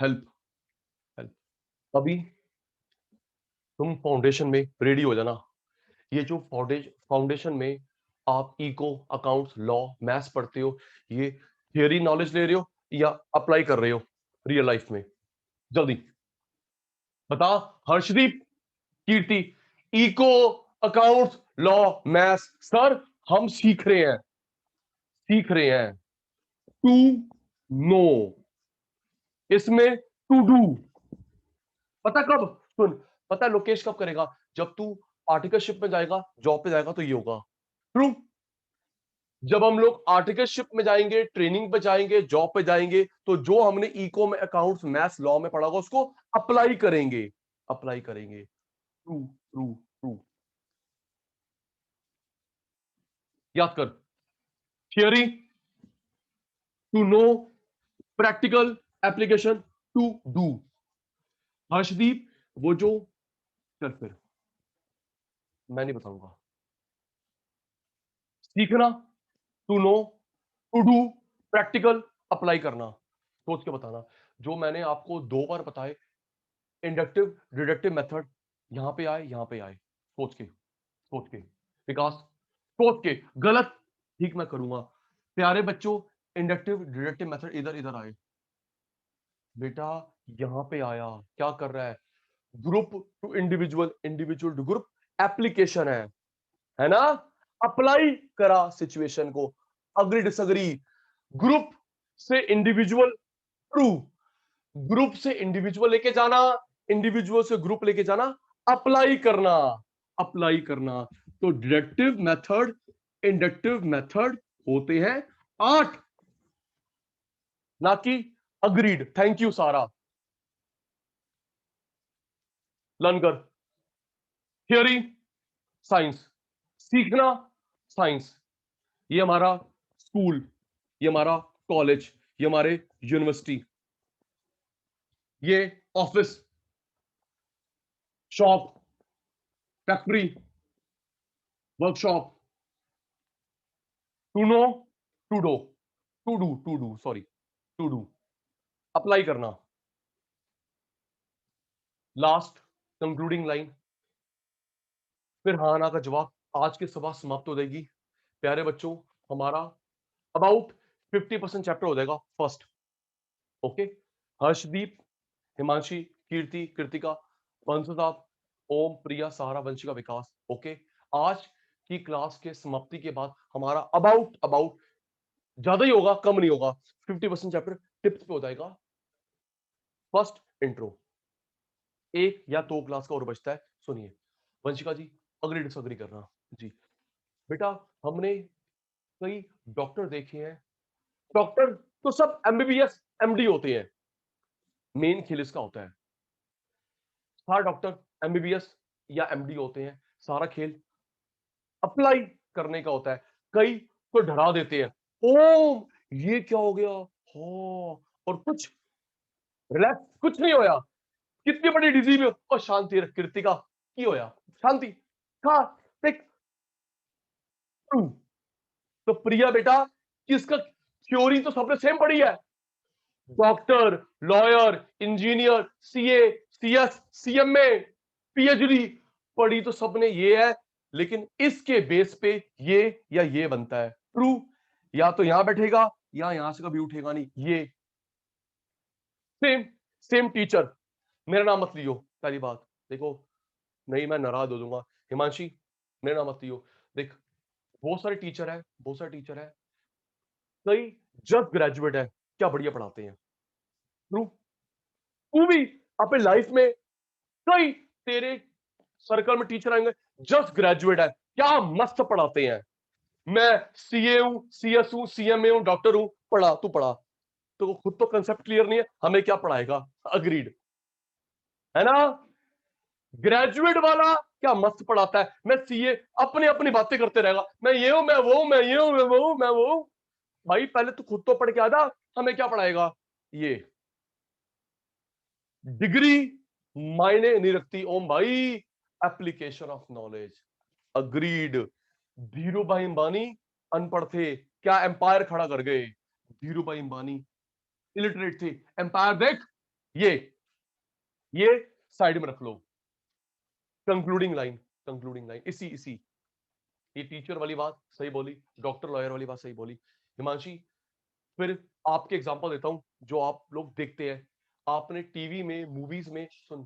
help, help. अभी तुम फाउंडेशन में रेडी हो जाना। ये जो फाउंडेशन में आप इको, अकाउंट्स, लॉ, मैथ्स पढ़ते हो, ये थियरी नॉलेज ले रहे हो या अप्लाई कर रहे हो रियल लाइफ में? जल्दी बता Harshdeep, Kirti. Eco, accounts, law, maths sir हम सीख रहे हैं, सीख रहे हैं। टू नो, इसमें टू डू। पता कब, सुन, पता लोकेश कब करेगा? जब तू आर्टिकलशिप में जाएगा, जॉब पे जाएगा तो ये होगा। ट्रू। जब हम लोग आर्टिकलशिप में जाएंगे, ट्रेनिंग पे जाएंगे, जॉब पे जाएंगे, तो जो हमने इको में, अकाउंट्स, मैथ्स, लॉ में पढ़ा होगा उसको अप्लाई करेंगे, अप्लाई करेंगे। True, true, true. याद कर, theory to know, practical application to do. Harshdeep वो जो, चल फिर मैं नहीं बताऊंगा। सीखना to know, to do, practical apply करना। सोच के बताना। जो मैंने आपको 2 बार बताए, इंडक्टिव डिडक्टिव मेथड, यहां पे आए, यहां पे आए। सोच के, सोच के विकास, सोच के। गलत ठीक मैं करूंगा। प्यारे बच्चों, इंडक्टिव डिडक्टिव मेथड इधर इधर आए। बेटा यहां पे आया, क्या कर रहा है? Group to individual, individual to group application है ना? अप्लाई करा सिचुएशन को, अग्री डिसअग्री। ग्रुप से इंडिविजुअल, ट्रू। ग्रुप से इंडिविजुअल लेके जाना, इंडिविजुअल से ग्रुप लेके जाना, अप्लाई करना, अप्लाई करना। तो डिडक्टिव मेथड, इंडक्टिव मेथड होते हैं 8, ना कि अग्रीड। थैंक यू सारा। लर्न कर। थियोरी साइंस, सीखना साइंस। ये हमारा स्कूल, ये हमारा कॉलेज, ये हमारे यूनिवर्सिटी, ये office, shop, factory, workshop. To know, to do, to do sorry, to do apply करना। लास्ट कंक्लूडिंग लाइन, फिर हाँ ना का जवाब। आज की सभा समाप्त हो जाएगी। प्यारे बच्चों, हमारा अबाउट 50% चैप्टर हो जाएगा फर्स्ट। ओके, हर्षदीप, हिमांशी, कीर्ति, कृतिका, पंसुदाब, ओम, प्रिया, सहारा, वंशिका, विकास। ओके, आज की क्लास के समाप्ति के बाद हमारा अबाउट अबाउट ज्यादा ही होगा, कम नहीं होगा, 50% चैप्टर टिप्स पे हो जाएगा। फर्स्ट इंट्रो, 1 या 2 क्लास का और बचता है। सुनिए वंशिका जी, अग्री डिसअग्री करना जी। बेटा हमने कई डॉक्टर देखे हैं, डॉक्टर तो सब एमबीबीएस एमडी होते हैं, मेन खेल इसका होता है। सारे डॉक्टर एमबीबीएस या एमडी होते हैं, सारा खेल अप्लाई करने का होता है। कई तो डरा देते हैं, ओ ये क्या हो गया, हो और कुछ रिलैक्स, कुछ नहीं होया। कितनी बड़ी डिजीज में और शांति रख, कृतिका की होया शांति, हाँ देख। तो प्रिया बेटा, किसका थ्योरी तो सबने सेम पढ़ी है, doctor, lawyer, engineer, CA, CS, CMA, PhD पढ़ी तो सबने ये है, लेकिन इसके बेस पे ये या ये बनता है। ट्रू, या तो यहां बैठेगा या यहां से कभी उठेगा नहीं। ये सेम, सेम टीचर, मेरा नाम मत लियो पहली बात। देखो नहीं मैं नाराज हो जाऊंगा। हिमांशी मेरा नाम मत लियो। देख बहुत सारे टीचर है, बहुत सारे टीचर है, कई जस्ट ग्रेजुएट है, क्या बढ़िया पढ़ाते हैं। ट्रू, तू भी अपने लाइफ में कई तेरे सर्कल में टीचर आएंगे, जस्ट ग्रेजुएट है, क्या मस्त पढ़ाते हैं, मैं सीए हूं, सीएस हूं, सीएमए हूं, डॉक्टर हूं, पढ़ा तू पढ़ा, तो खुद तो कंसेप्ट क्लियर नहीं है, हमें क्या पढ़ाएगा। अग्रीड है ना। ग्रेजुएट वाला क्या मस्त पढ़ाता है, मैं सीए, अपनी अपनी बातें करते रहेगा, मैं ये हूं, मैं वो हूं, मैं ये हूं, मैं वो हूं, मैं वो हूं। भाई पहले तू खुद तो पढ़ के आ जा, हमें क्या पढ़ाएगा। ये डिग्री मायने नहीं रखती ओम भाई, application of knowledge. Agreed. Dhiru भाई अंबानी अनपढ़ थे, क्या एम्पायर खड़ा कर गए। धीरू भाई अंबानी इलिटरेट थे, एम्पायर देख। ये ये साइड में रख लो। कंक्लूडिंग लाइन, कंक्लूडिंग लाइन, इसी इसी ये टीचर वाली बात सही बोली, डॉक्टर लॉयर वाली बात सही बोली हिमांशी। फिर आपके एग्जांपल देता हूं जो आप लोग देखते हैं, आपने टीवी में, मूवीज में, सुन,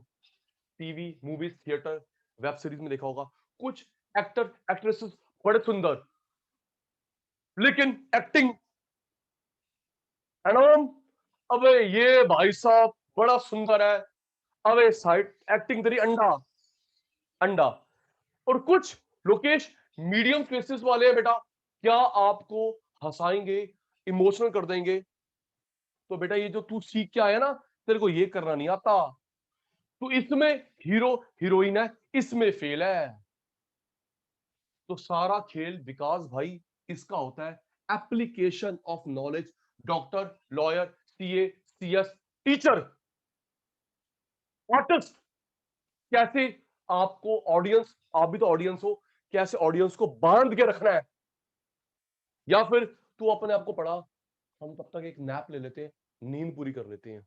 TV, movies, theatre, web series में देखा होगा, कुछ एक्टर एक्ट्रेसेस बड़े सुंदर, लेकिन एक्टिंग है ना। अबे ये भाई साहब बड़ा सुंदर है, अबे साइड एक्टिंग तेरी अंडा अंडा। और कुछ लोकेश मीडियम फेसेस वाले हैं बेटा, क्या आपको हंसाएंगे, इमोशनल कर देंगे। तो बेटा ये जो तू सीख के आया ना, तेरे को ये करना नहीं आता, तो इसमें हीरो हीरोइन है, इसमें फेल है। तो सारा खेल विकास भाई इसका होता है, application of knowledge. Doctor, lawyer, CA, CS, teacher, artist, कैसे आपको ऑडियंस, आप भी तो ऑडियंस हो, कैसे ऑडियंस को बांध के रखना है। या फिर तू अपने आप को पढ़ा, हम तब तक एक नैप ले लेते हैं, नींद पूरी कर लेते हैं।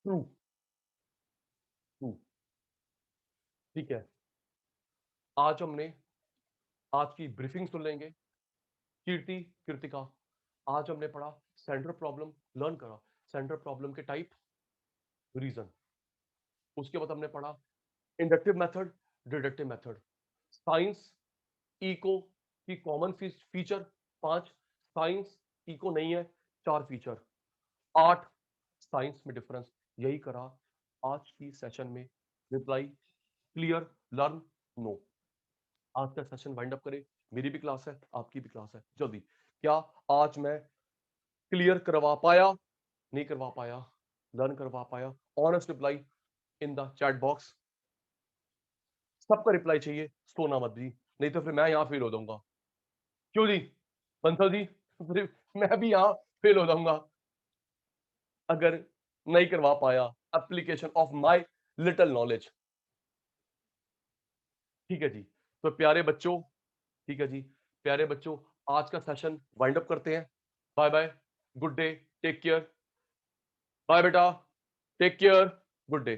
True, true. ठीक है, आज हमने, आज की ब्रीफिंग सुन लेंगे। कीर्ति, कृतिका, आज हमने पढ़ा सेंट्रल प्रॉब्लम, लर्न करा सेंट्रल प्रॉब्लम के टाइप, रीजन। उसके बाद हमने पढ़ा inductive method, deductive method, science, eco की कॉमन फीचर 5, साइंस इको नहीं है 4 फीचर, 8 साइंस में डिफरेंस। यही करा आज की सेशन में। Reply clear, learn, no. आज का सेशन वाइंड अप करें, मेरी भी क्लास है, आपकी भी क्लास है, जल्दी। क्या आज मैं क्लियर करवा पाया, नहीं करवा पाया, लर्न करवा पाया? Honest reply in the chat box. सबका रिप्लाई चाहिए, सोना मत जी, नहीं तो फिर मैं यहां फेल हो जाऊंगा। क्यों जी बंसल जी, फिर मैं भी यहां फेल हो जाऊंगा अगर नहीं करवा पाया application of my little knowledge. ठीक है जी, तो प्यारे बच्चों, ठीक है जी, प्यारे बच्चों, आज का सेशन वाइंड अप करते हैं। Bye bye, good day, take care, bye बेटा, टेक केयर, गुड डे।